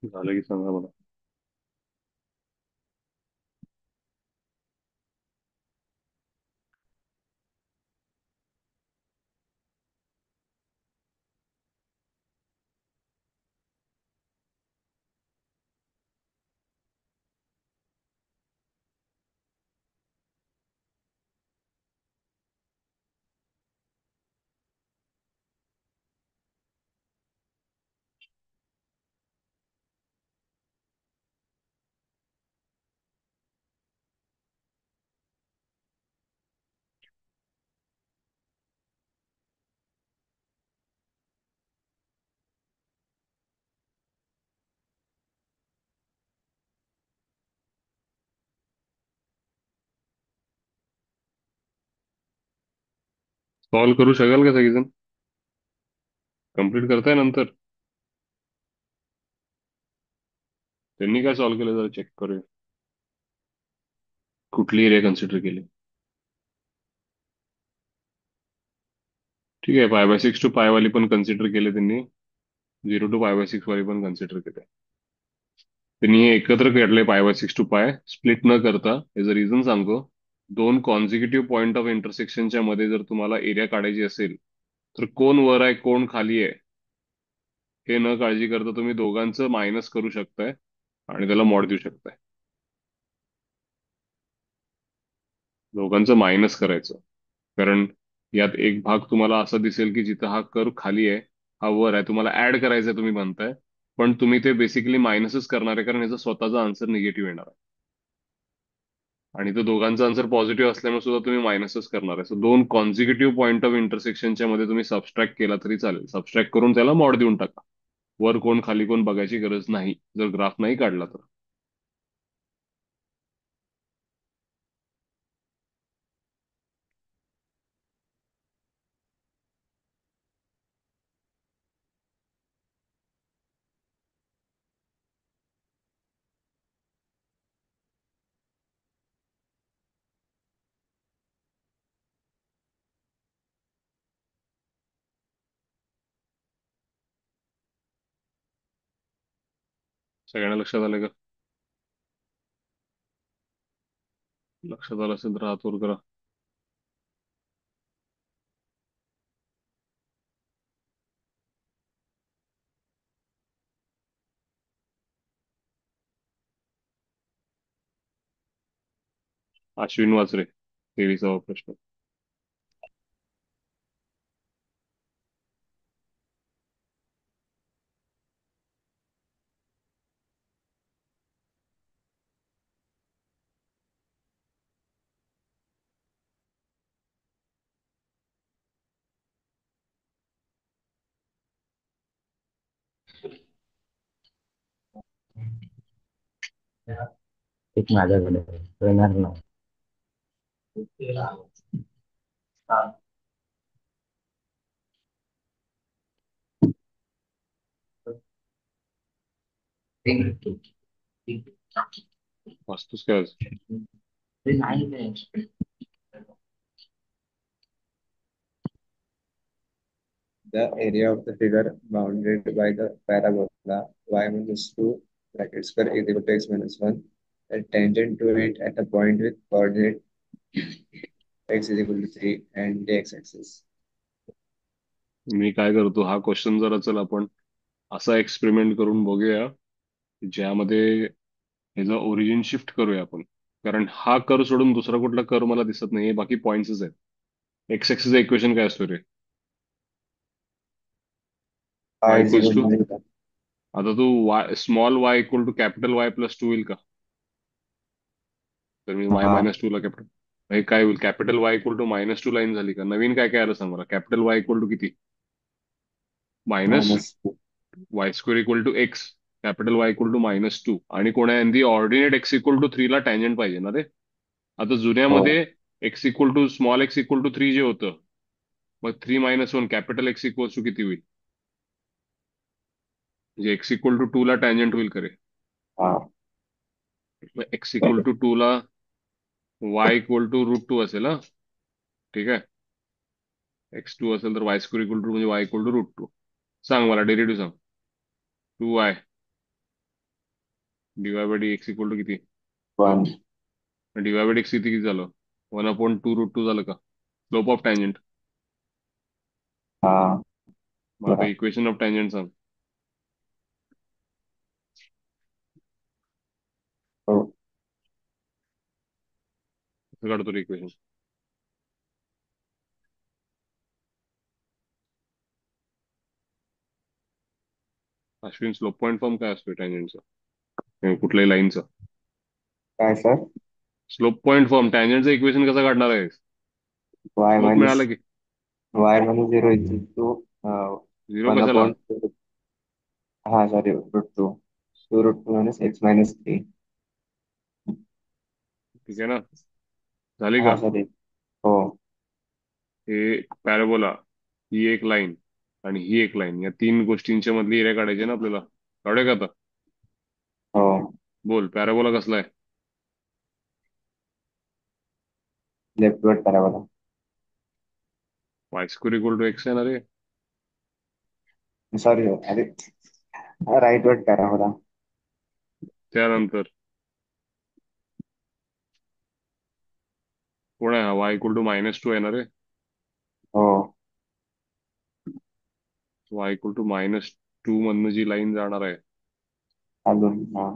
झालं की सांगा मला. सॉल्व्ह करू शकाल का सगळेजण? कम्प्लीट करताय नंतर? त्यांनी काय सॉल्व्ह केलं जरा चेक करूया. कुठली एरिया कन्सिडर केली? ठीक आहे, π/6 टू पाय वाली पण कन्सिडर केले त्यांनी. 0 to π/6 वाली पण कन्सिडर केले. त्यांनी हे एकत्र केले π/6 टू पाय, स्प्लिट न करता. याचं रिझन सांगतो. दोन कॉन्झिक्युटिव्ह पॉइंट ऑफ इंटरसेक्शनच्या मध्ये जर तुम्हाला एरिया काढायची असेल तर कोण वर आहे कोण खाली आहे हे न काळजी करता तुम्ही दोघांचं मायनस करू शकताय आणि त्याला मॉड देऊ शकताय. दोघांचं मायनस करायचं. कारण यात एक भाग तुम्हाला असा दिसेल की जिथं हा कर्व खाली आहे, हा वर आहे, तुम्हाला ऍड करायचं आहे तुम्ही म्हणताय, पण तुम्ही ते बेसिकली मायनसच करणार आहे कारण याचा स्वतःचा आन्सर निगेटिव्ह येणार आहे. आणि तो दोघांचा आन्सर पॉझिटिव्ह असल्यामुळे सुद्धा तुम्ही मायनसच करणार आहे. सो दोन कॉन्झिक्युटिव्ह पॉईंट ऑफ इंटरसेक्शनच्या मध्ये तुम्ही सबस्ट्रॅक्ट केला तरी चालेल. सबस्ट्रॅक्ट करून त्याला मॉड देऊन टाका. वर कोण खाली कोण बघायची गरज नाही जर ग्राफ नाही काढला तर. सगळ्यांना लक्षात आलं का? लक्षात आलं असेल तर हात वर करा. अश्विन वाचरे, 23वा प्रश्न. एक माझ्याकडे आहे. तो येणार नाही. वाचतोस काय आज? The area of the figure bounded by the parabola y minus 2 bracket square is equal to x minus 1. The tangent to it at a point with coordinate x is equal to 3 and the x-axis. मी काय करतो, हा question जरा चल आपण असा experiment करून बघूया ज्यामध्ये ह्याचं ओरिजिन शिफ्ट करूया आपण. कारण हा कर सोडून दुसरा कुठला कर मला दिसत नाही, बाकी पॉइंट्सच आहेत. एक्स एक्सिस इक्वेशन काय असतो रे? Y y is equals equal to, to 0. आता तू y small y equal to capital y plus two होईल का? तर मी वाय हाँ मायनस टू ला कॅपिटल, हे काय होईल? Capital y equal to minus two line झाली का? नवीन काय काय आलं सांग मला. कॅपिटल वाय इक्वल टू किती? Minus minus 2. Y square equal to x, capital y equal to minus to, आणि कोणा the ordinate x equal to three ला टँजंट पाहिजे ना रे. आता हो जुन्यामध्ये x equal to small x equal to three जे होतं, मग three minus one capital x equal to किती होईल? म्हणजे एक्स इक्वल टू टू ला टँजंट होईल करे. हाँ मग एक्स इक्वल टू टू ला y equal to root two असेल हा. ठीक आहे, एक्स टू असेल तर वाय स्क्वेअर इक्वल टू म्हणजे y equal to root two. सांग मला डेरिव्हेटिव्ह सांग. Two y d y by d x equal to किती? 1. डीवाय बाय डी एक्स किती किती झालं? One upon two root two झालं का? Slope of tangent. हाँ मग आता इक्वेशन ऑफ टँजंट सांग. तो कसं काढतो रे equation? Ashwin, slope point form काय असतो टँजंटचा कुठल्याही लाईनचा? काय सर स्लोप पॉईंट फॉर्म टँजंटचं इक्वेशन कसं काढणार आहे? y स्लोप minus मिळालं की y minus 0 is equal to zero 1 कशाला? upon 2. हाँ सॉरी रूट टू 2 रूट 2 minus x minus 3. ठीक आहे ना, झाली का? हाँ सॉरी हो हे पॅराबोला, ही एक लाईन आणि ही एक लाईन, या तीन गोष्टींच्या मधली एरिया काढायची ना आपल्याला. काढूया का आता? हो बोल, पॅराबोला कसला आहे? Leftward parabola. Y square equal to x आहे ना रे. सॉरी अरे राईटवर्ड पॅराबोला. त्यानंतर कोण आहे हा? Y equal to minus two आहे ना रे. हो y equal to minus two मधनं जी लाईन जाणार आहे अजून हाँ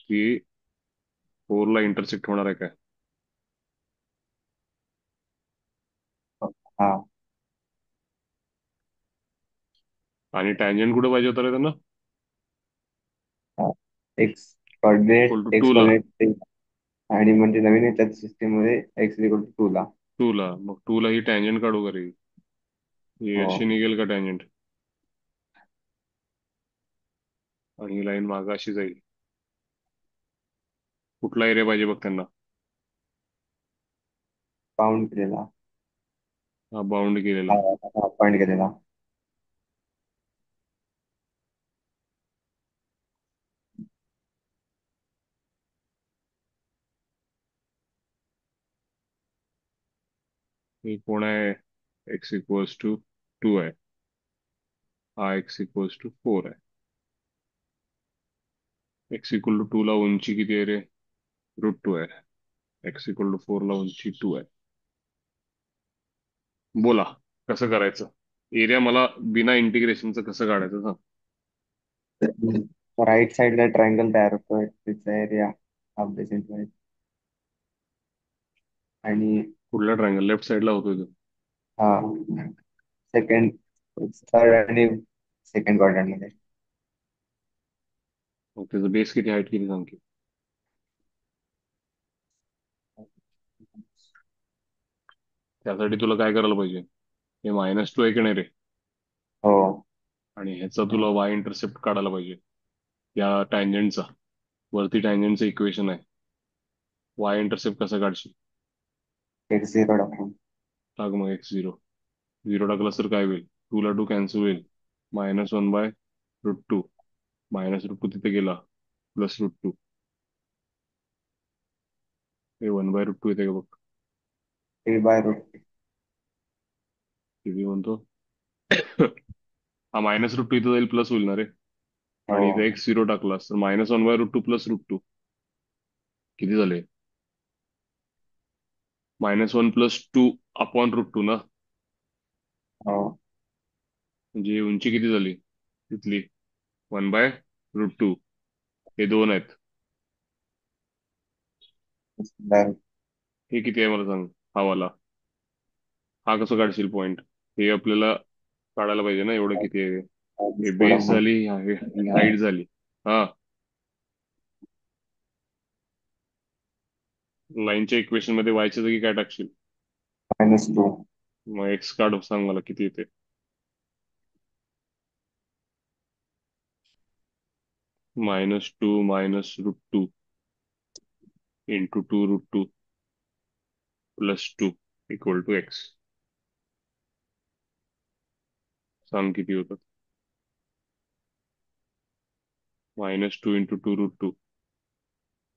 ती फोर ला इंटरसेक्ट होणार आहे काय? हाँ आणि टँजंट कुठे पाहिजे होतं रे त्यांना? X coordinate equal to x two ला. कोऑर्डिनेट आणि म्हणजे नवीन याच्यात सिस्टीम मध्ये एक्स इक्वल टू 2 ला. टू ला, मग टू ला ही टँजंट काढू का रे? ही हो अशी निघेल का टँजंट? आणि ही लाईन मागं अशी जाईल. कुठला एरिया पाहिजे बघ त्यांना? बाउंड केलेला. हा बाउंड केलेला. पॉइंट केलेला. हे कोण आहे? एक्स इक्वल्स टू टू आहे, हा एक्स इक्वल्स टू फोर आहे. एक्स इक्वल टू टू ला उंची किती आहे रे? रूट टू आहे. एक्स इक्वल टू फोर ला उंची टू आहे. बोला कसं करायचं? एरिया मला बिना इंटिग्रेशनचं कसं काढायचं सांग. राईट साइडला ट्रायंगल तयार होतोय त्याचा एरिया ऑफ द सेंटर आणि कुठल्या ट्रायंगल? लेफ्ट साईडला होतोय तो. हा सेकंड थर्ड आणि सेकंड क्वाड्रंट मध्ये. मग त्याचं बेस किती, हाईट किती सांग की. त्यासाठी तुला काय करायला पाहिजे? हे मायनस टू आहे की नाही रे, हो आणि ह्याचा तुला वाय इंटरसेप्ट काढायला पाहिजे. या टँजंटचा, वरती टँजंटचं इक्वेशन आहे, वाय इंटरसेप्ट कसं काढशील? एक्स झिरो टाकून टाक मग एक्स झिरो. झिरो टाकलं तर काय होईल? टू ला टू कॅन्सल होईल, minus one by root two. -√2 तिथे गेला, +√2. हे 1/√2 येते का बघ. 3/√2. किती म्हणतो. हा -√2 इथं जाईल, प्लस होईल ना रे. आणि इथे हो. एक 0 टाकलास तर -1/√2 +√2 किती झाले. -1 + 2 अपॉन √2 ना. हो. म्हणजे उंची किती झाली तिथली, 1/√2. हे दोन आहेत. Then, हे किती आहे मला सांग. हा वाला, हा कसं काढशील पॉईंट. हे आपल्याला काढायला पाहिजे ना एवढं किती आहे. हे बेस थोडा झाली, ही हाईट झाली. हा, लाईनच्या इक्वेशन मध्ये वायच्या जागी काय टाकशील. -2. मग एक्स काढ, सांग मला किती येते. -2 -√2 × 2√2 +2 = x. सांग किती होतं. -2 × 2√2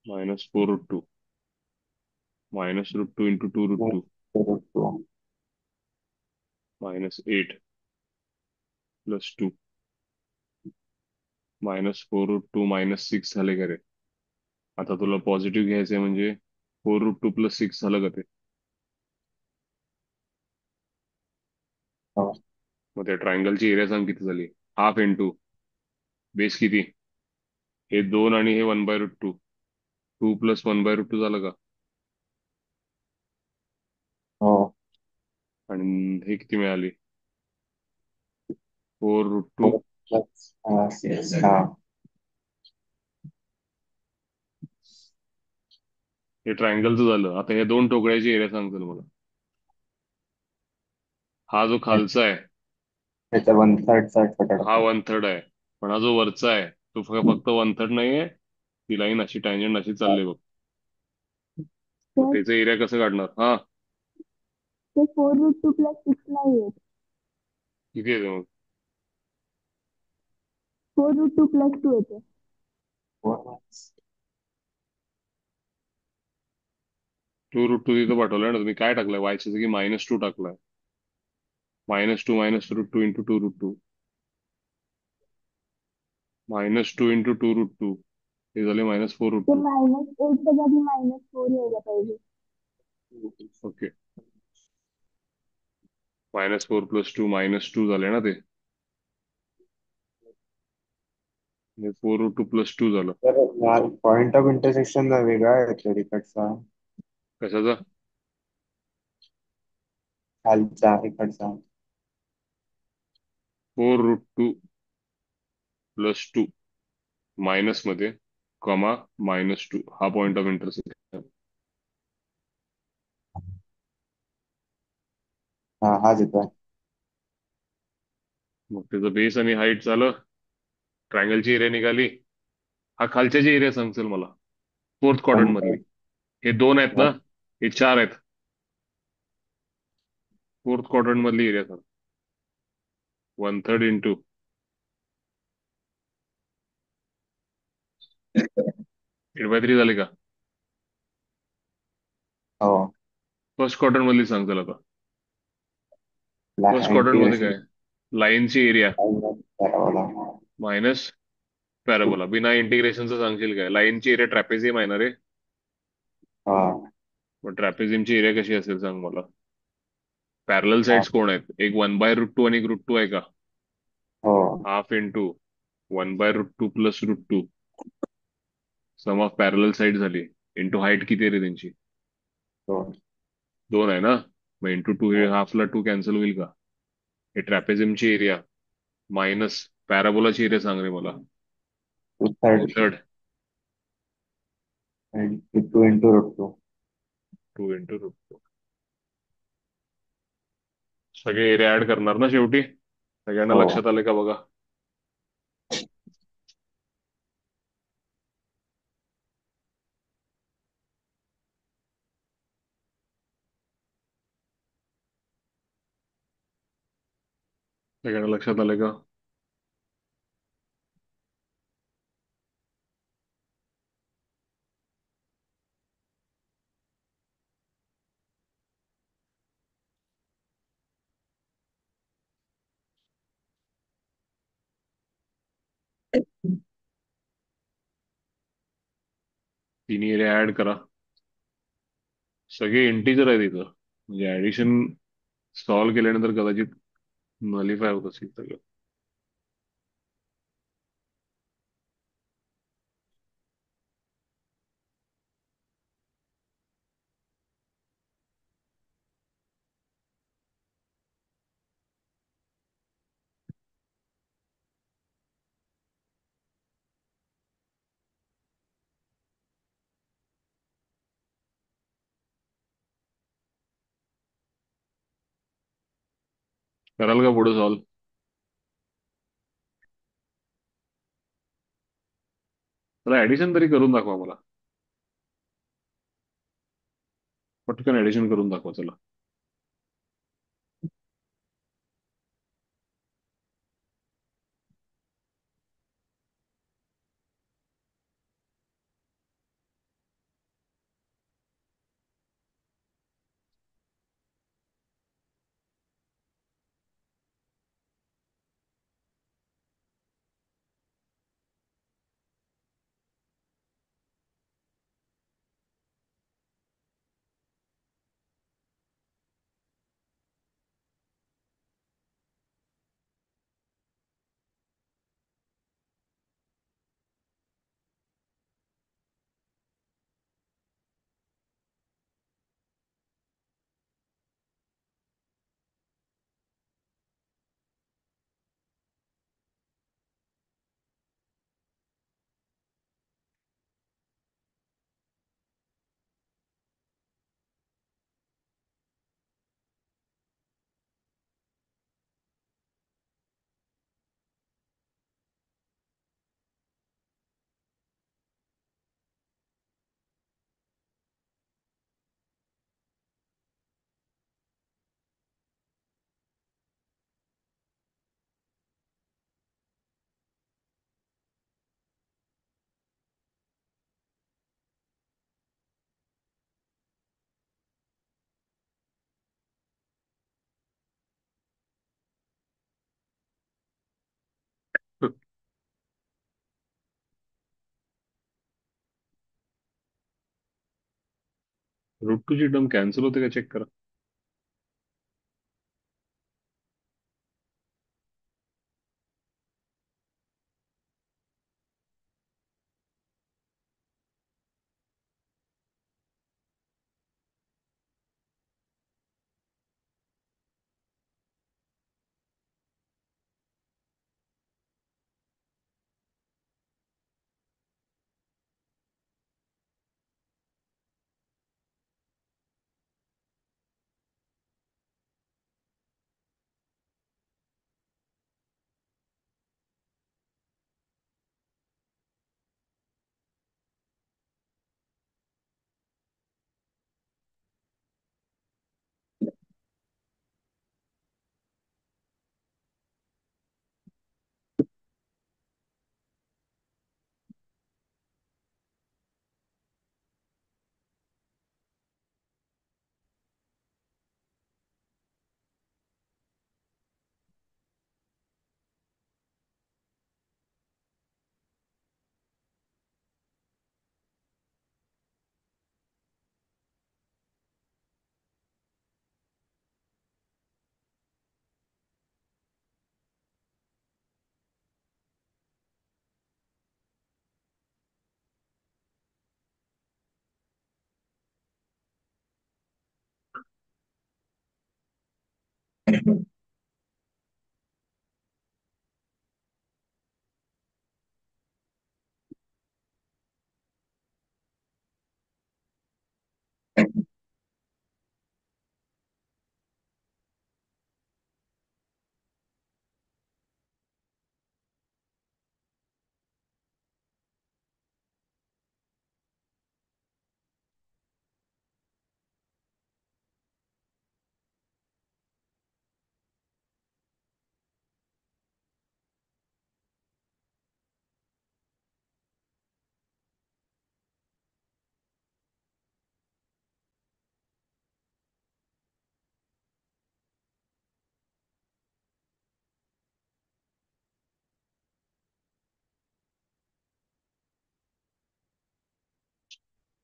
-4√2 -√2 × 2√2 -8 +2 -4√2 -6 झाले का रे. आता तुला पॉझिटिव्ह घ्यायचंय म्हणजे 4√2 + 6 झालं का ते. हो. मग त्या ट्रायंगलची एरिया सांग किती झाली. हाफ इंटू बेस किती, हे 2 आणि हे 1/√2. 2 + 1/√2 झालं का. हो. आणि हे किती मिळाली, 4√2. 4 + 6. हा. हे ट्रायंगलचं झालं. आता हे दोन ठोकळ्याची एरिया सांगतो मला. हा जो खालचा आहे, त्याच्या 1/3 छोटा हा टाका. 1/3 आहे. पण हा जो वरचा आहे तो फक्त 1/3 नाहीये. ती लाईन अशी टँजंट अशी चालली बघ. मग तर त्याचं एरिया कसं काढणार. हा, ते 4√2 + 6 नाही येत. किती येते मग. 4√2 + 2 येते. 4. 2√2 तिथं पाठवलाय ना तुम्ही. काय टाकलाय, वायच्या जागी -2 टाकलाय. -2 -√2 × 2√2 -2 × 2√2 हे झाले ते -4√2. -8च्या जागी -4 यायला पाहिजे. ओके, -4 + 2 -2 झाले ना ते. हे 4√2 + 2 झालं. तर पॉइंट ऑफ इंटरसेक्शन वेगळा येतो इकडचा, कशाचा. खालचा इकडचा. 4√2 + 2 मायनस मध्ये, कॉमा -2 हा पॉइंट ऑफ इंटरसेक्शन. हा, हाच येतोय. मग त्याचं बेस आणि हाईट झालं. ट्रायंगलची एरिया निघाली. हा खालच्याची एरिया सांगशील मला, फोर्थ क्वाड्रंट मधली. हे 2 आहेत ना, हे 4 आहेत. फोर्थ क्वाड्रंट मधली एरिया सांग. 1/3 इंटू 8/3 झाले का. हो. फर्स्ट क्वाड्रंट मधली सांग चला आता. फर्स्ट क्वाड्रंट मध्ये इंटिग्रेशन काय, लाईनची एरिया करावं. Minus parabola. बिना इंटिग्रेशनचं सांगशील काय. लाईनची एरिया ट्रॅपेझियम आहे ना रे. हा. मग ट्रॅपेझियमची एरिया कशी असेल सांग मला. पॅरलल हा. साइड्स कोण आहेत, एक 1/√2 आणि एक √2 आहे का. हो. Half into 1/√2 + √2 sum of parallel side झाली. इंटू हाईट किती आहे रे त्यांची, हो. 2 आहे ना. मग इंटू 2, हे हाफला 2 कॅन्सल होईल का. हे ट्रॅपेझियमची एरिया मायनस पॅराबोलाची एरिया सांग रे मला. 2/3 2/3 and 2 into √2. 2 × √2. सगळे एरिया ऍड करणार ना शेवटी. सगळ्यांना हो. लक्षात आले का बघा. सगळ्यांना लक्षात आले का. तिन्ही एरिया ऍड करा. सगळे इंटिजर आहेत इथं, म्हणजे ऍडिशन सॉल्व्ह केल्यानंतर कदाचित नलिफाय होत असेल सगळं. कराल का पुढे सॉल्व्ह? मला ऍडिशन तरी करून दाखवा मला. पटकन ऍडिशन करून दाखवा चला. रूट टू ची टर्म कॅन्सल होते का चेक करा.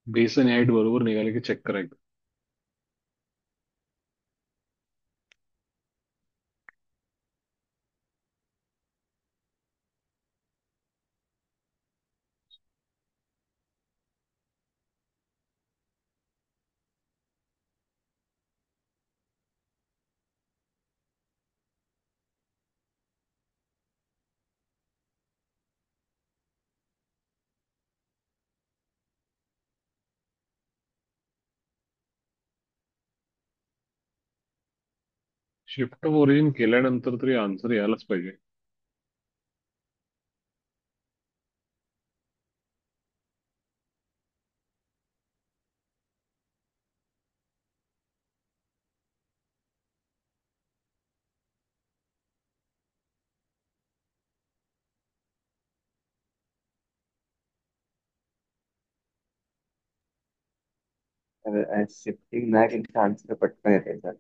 बेस आणि हाईट बरोबर निघाले की चेक करायचं. शिफ्ट ऑफ ओरिजिन केल्यानंतर तरी आन्सर यायलाच पाहिजे. शिफ्टिंग नाही केली तर आन्सर पटकन येते सर.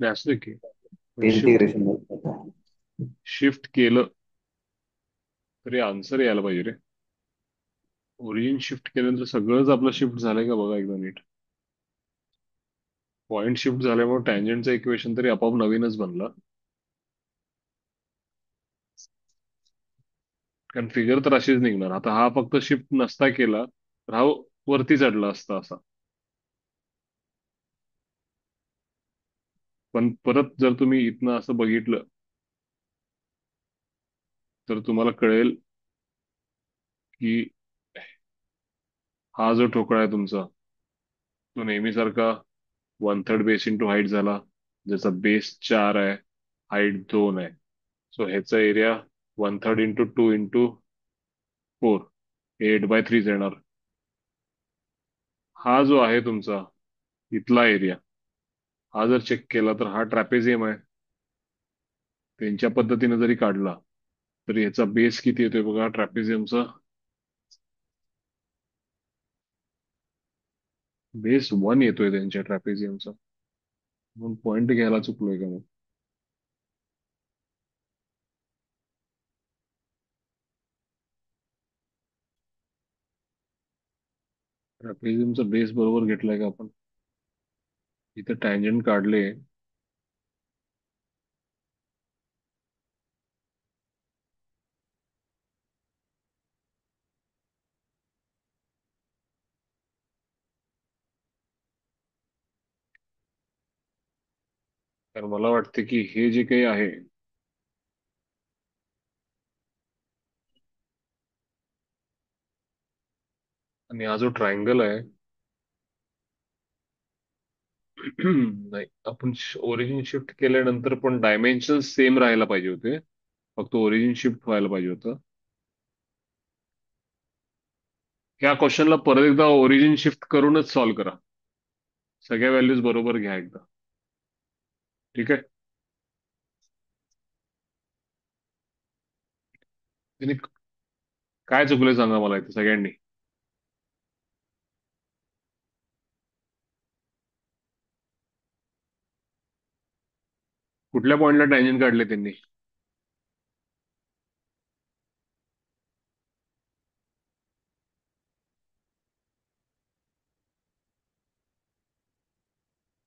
नाही असू दे की, पण शिफ्ट इंटिग्रेशन. शिफ्ट केलं तरी आन्सर यायला पाहिजे रे. ओरिजिन शिफ्ट केल्यानंतर सगळंच आपलं शिफ्ट झालंय का बघा एकदा नीट. पॉईंट शिफ्ट झाल्यामुळे टँजंटचं इक्वेशन तरी आपोआप नवीनच बनलं. कारण फिगर तर अशीच निघणार. आता हा फक्त शिफ्ट नसता केला तर हा वरती चढला असता असा. पण परत जर तुम्ही इथनं असं बघितलं तर तुम्हाला कळेल की हा जो ठोकळा आहे तुमचा तो नेहमीसारखा 1/3 बेस इंटू हाईट झाला, ज्याचा बेस 4 आहे, हाईट 2 आहे. सो ह्याचा एरिया 1/3 इंटू 2 इंटू 4, 8/3 येणार. हा जो आहे तुमचा इथला एरिया, हा जर चेक केला तर हा ट्रॅपेझियम आहे. त्यांच्या पद्धतीने जरी काढला तर याचा बेस किती येतोय बघा ट्रॅपेझियमचा. बेस 1 येतोय त्यांच्या ट्रॅपेझियमचा. म्हणून पॉईंट घ्यायला चुकलोय का मग? ट्रॅपेझियमचा बेस बरोबर घेतलाय का आपण? इथं टँजंट काढले. तर मला वाटतं की हे जे काही आहे आणि हा जो ट्रायंगल आहे नाही, आपण ओरिजिन शिफ्ट केल्यानंतर पण डायमेन्शन सेम राहायला पाहिजे होते. फक्त ओरिजिन शिफ्ट व्हायला पाहिजे होतं. ह्या क्वेश्चनला परत एकदा ओरिजिन शिफ्ट करूनच सॉल्व्ह करा. सगळ्या व्हॅल्यूज बरोबर घ्या एकदा. ठीक आहे. त्यांनी काय चुकलंय सांगा मला इथे सगळ्यांनी. कुठल्या पॉईंटला टँजंट काढले त्यांनी?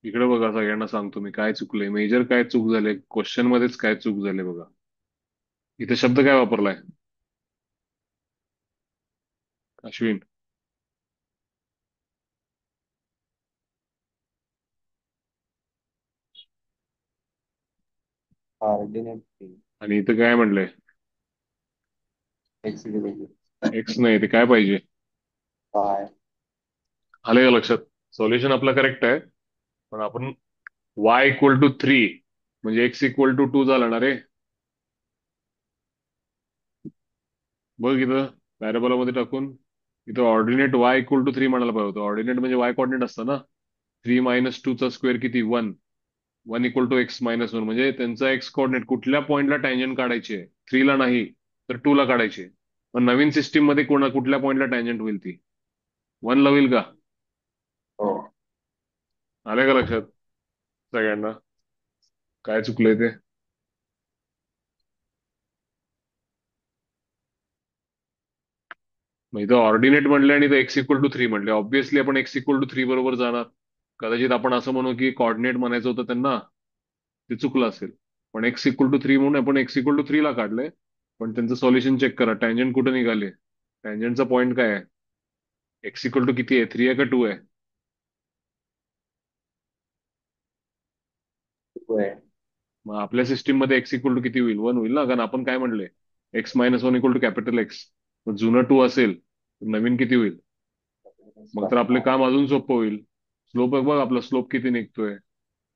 इकडे बघा, सगळ्यांना सांगतो मी काय चुकलंय. मेजर काय चूक झाले, क्वेश्चन मध्येच काय चूक झाले बघा. इथे शब्द काय वापरलाय अश्विन? ऑर्डिनेट आणि इथं काय म्हणलंय? एक्स एक्स नाही, ते काय पाहिजे? बाय. आलं का लक्षात? सॉल्युशन आपलं करेक्ट आहे, पण आपण y = 3 म्हणजे x = 2 झाला ना रे. बघ इथं पॅराबोलामध्ये टाकून, इथं ऑर्डिनेट y = 3 म्हणायला पाहिजे होतं. ऑर्डिनेट म्हणजे y कॉर्डिनेट असतं ना. 3 - 2 चा स्क्वेअर किती? 1. 1 = x - 1 म्हणजे त्यांचा एक्स कॉर्डिनेट कुठल्या पॉईंटला टँजंट काढायचे? 3 ला नाही तर 2 ला काढायचे. मग नवीन सिस्टीम मध्ये कुठल्या पॉईंटला टँजंट होईल ती? 1 ला होईल का? हो. आले का लक्षात सगळ्यांना काय चुकलंय ते? मग इथं ऑर्डिनेट म्हणले आणि इथं एक्स इक्वल टू थ्री म्हणले, ऑब्व्हियसली आपण एक्स इक्वल टू थ्री बरोबर जाणार. कदाचित आपण असं म्हणू की कॉर्डिनेट म्हणायचं होतं त्यांना, ते चुकलं असेल. पण एक्स इक्वल टू थ्री म्हणून आपण एक्स इक्वल टू थ्री ला काढलंय. पण त्यांचं सॉल्युशन चेक करा, टँजंट कुठे निघाले. टँजंटचा पॉईंट काय आहे? एक्स इक्वल टू किती आहे, थ्री आहे का टू आहे? तो है। मग आपल्या सिस्टीम मध्ये एक्स इक्वल टू किती होईल, वन होईल ना, कारण आपण काय म्हणले, x minus one equal to capital x. मग जुनं टू असेल तर नवीन किती होईल? मग तर आपले काम अजून सोपं होईल. स्लोप बघ आपला, स्लोप किती निघतोय.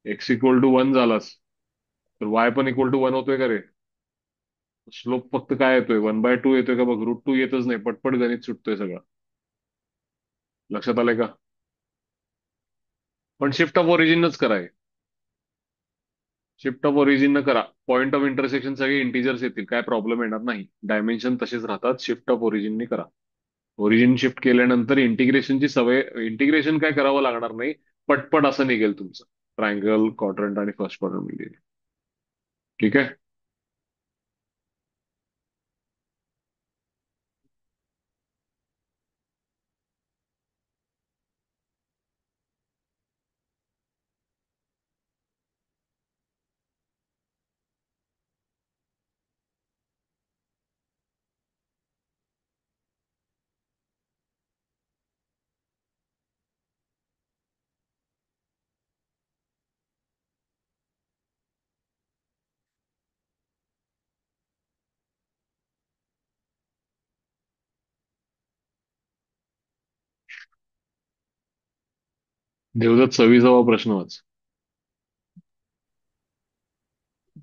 एक्स इक्वल टू वन झालास तर वाय पण इक्वल टू वन होतोय का रे? स्लोप फक्त काय येतोय, वन बाय टू येतोय का बघ, रूट टू येतच नाही, पटपट गणित सुटतोय सगळं. लक्षात आलंय का? पण शिफ्ट ऑफ ओरिजिनच कराय, शिफ्ट ऑफ ओरिजिन न करा. पॉईंट ऑफ इंटरसेक्शन सगळे इंटिजर्स येतील, काय प्रॉब्लेम येणार नाही. डायमेन्शन तसेच राहतात, शिफ्ट ऑफ ओरिजिननी करा. ओरिजिन शिफ्ट केल्यानंतर इंटिग्रेशनची सवय, इंटिग्रेशन काय करावं लागणार नाही. पटपट असं निघेल तुमचं, ट्रायंगल, क्वाड्रंट आणि फर्स्ट क्वाड्रंट मिळेल. ठीक आहे. देवदत्त 26वा प्रश्न वाच.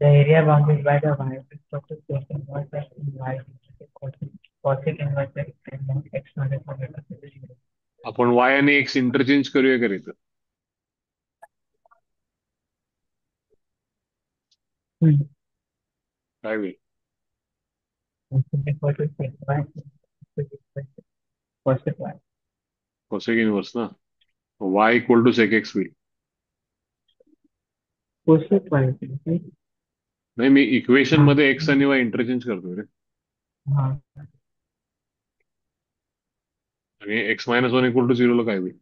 The area bounded by the y-axis of the cos inverse x in y is cosec inverse x and then x minus omega is 0. आपण वाय आणि एक्स इंटरचेंज करूया का रे इथं? Hmm. काय होईल? X is equal to sec y, x is equal to cosec y. Cosec inverse ना, y equal to sec x होईल. Cosec y is equal to नाही, मी इक्वेशन हाँ मध्ये एक्स आणि वाय इंटरचेंज करतोय रे. हाँ आणि x minus one equal to झिरोला काय होईल?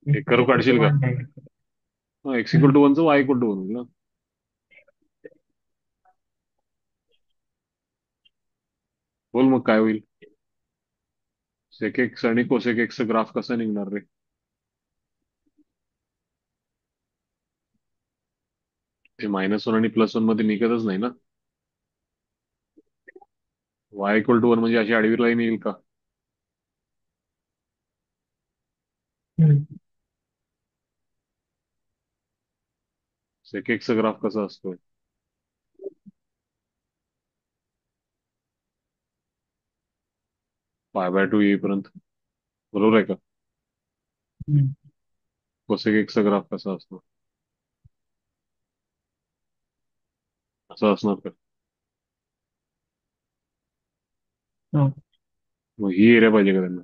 x एक is कर्व equal to काढशील का? 1 negative. हा, एक्स इक्वल टू वनचं वाय इक्वल टू वन होईल ना. बोल मग काय होईल? सेक एक्स आणि कोसेक एक्सचा ग्राफ कसा निघणार रे? ते मायनस वन आणि प्लस वन मध्ये निघतच नाही ना. वाय इक्वल टू वन म्हणजे अशी आडवी लाईन येईल का? Hmm. सेक एक्सचा ग्राफ कसा असतो? पाय बाय टू येईपर्यंत, बरोबर आहे का? Hmm. कोसेक एक्सचा ग्राफ कसा असतो? असा असणार का? No. मग ही एरिया पाहिजे का त्यांना?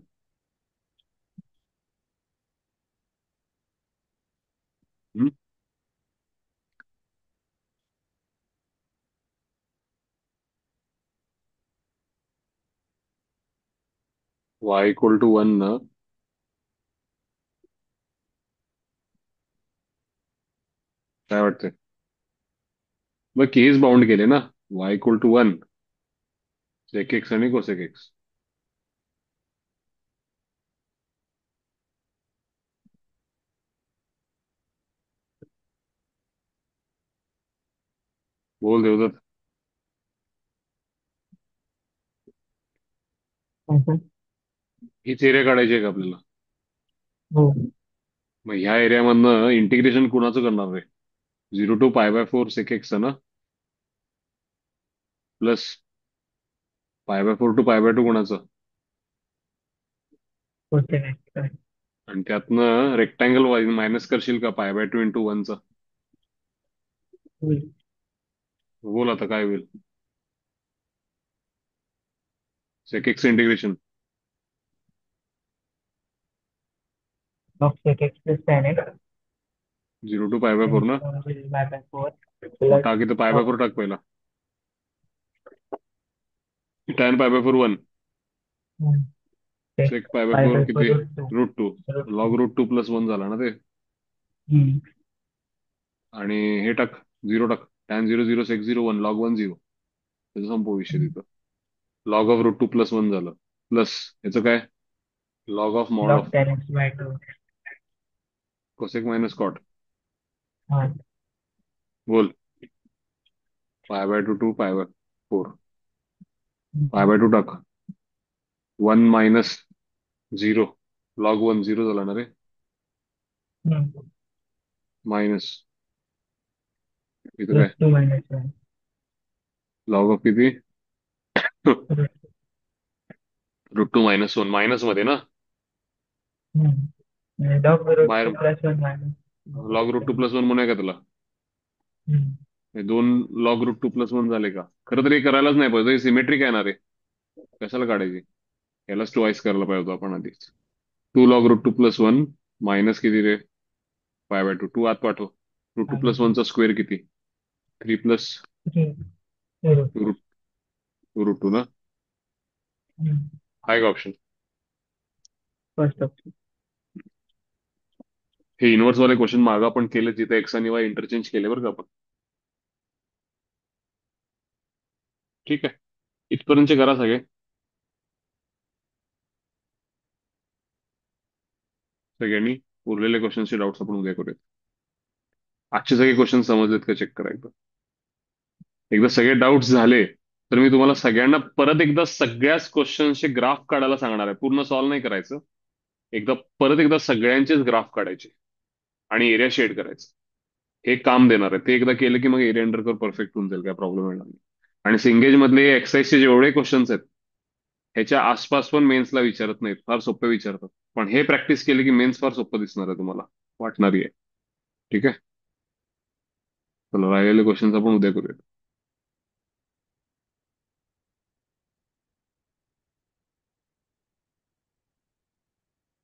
वाय इक्वल टू वन ना, काय वाटतंय? मग केस बाउंड केले ना, y equal to one, sec x आणि कोसेक एक्स. बोल देवदत्त. ऐसा हीच एरिया काढायची आहे का आपल्याला? हो मग ह्या एरियामधनं इंटिग्रेशन कुणाचं करणार रे? Zero two pi by four sec x ना, plus pi by four two pi by two कोणाचं? cosec x आणि त्यातनं रेक्टँगल वाईज मायनस करशील का पाय बाय टू इंटू वनचं? होईल बोल आता काय होईल? Sec x integration of sec x plus tan x zero two pi by four and ना. will by 4 मग प्लस टाक इथं पाय बाय फोर टाक पहिला. tan पाय by four 1. Take sec pi by पाय फोर बाय फोर किती? Route two √2. Root two. log√2 + 1 झाला ना ते. आणि हे टाक 0 टाक. tan 0 0 sec 0 1 log 1 0. त्याचा संपव विषय तिथं. log√2 + 1 झालं. प्लस याचं काय? Log of mod log of ten x by two. Cosec minus cot. हा. बोल. Pi by two pi by four. Pi by two टाक. 1 - 0 log 1 0 झाला ना रे. मायनस इथं रूट काय? Two minus one. Log of किती? रूट √2 - 1 मायनस मध्ये ना. लॉग रूट बाहेर two plus one minus. log√2 + 1 म्हणून आहे का तुला? हे दोन log√2 + 1 झाले का? खरं तर हे करायलाच नाही पाहिजे, सिमेट्रिक आहे ना रे. कशाला काढायची? यालाच ट्वाईस करायला पाहिजे होतं आपण आधीच. 2 log√2 + 1 मायनस किती रे? पाय बाय टू. टू आत पाठव. √2 + 1 चा स्क्वेअर किती? 3 प्लस रूट टू √2 ना. हा एक ऑप्शन. First option. हे इनव्हर्स वाले क्वेश्चन मागं आपण केले जिथे एक्स आणि वाय इंटरचेंज केले बरं का आपण. ठीक आहे, इथपर्यंतचे करा सगळे. सगळ्यांनी उरलेले क्वेश्चनचे डाऊट्स आपण उद्या करूयात. आजचे सगळे क्वेश्चन समजलेत का चेक करा एकदा. एकदा सगळे डाऊट्स झाले तर मी तुम्हाला सगळ्यांना परत एकदा सगळ्याच क्वेश्चनचे ग्राफ काढायला सांगणार आहे. पूर्ण सॉल्व्ह नाही करायचं. परत एकदा सगळ्यांचेच ग्राफ काढायचे आणि एरिया शेड करायचं. हे काम देणार आहे. ते एकदा केलं की मग एरिया अंडर कर्व परफेक्ट होऊन जाईल, काय प्रॉब्लेम येणार नाही. आणि सिंगेज मधले एक्सरसाइजचे जेवढे क्वेश्चन्स आहेत ह्याच्या आसपास पण मेन्सला विचारत नाहीत, फार सोपे विचारतात. पण हे प्रॅक्टिस केली की मेन्स फार सोपं दिसणार आहे तुम्हाला, वाटणारी आहे. ठीक आहे, चला राहिलेले क्वेश्चन्स आपण उद्या करूया.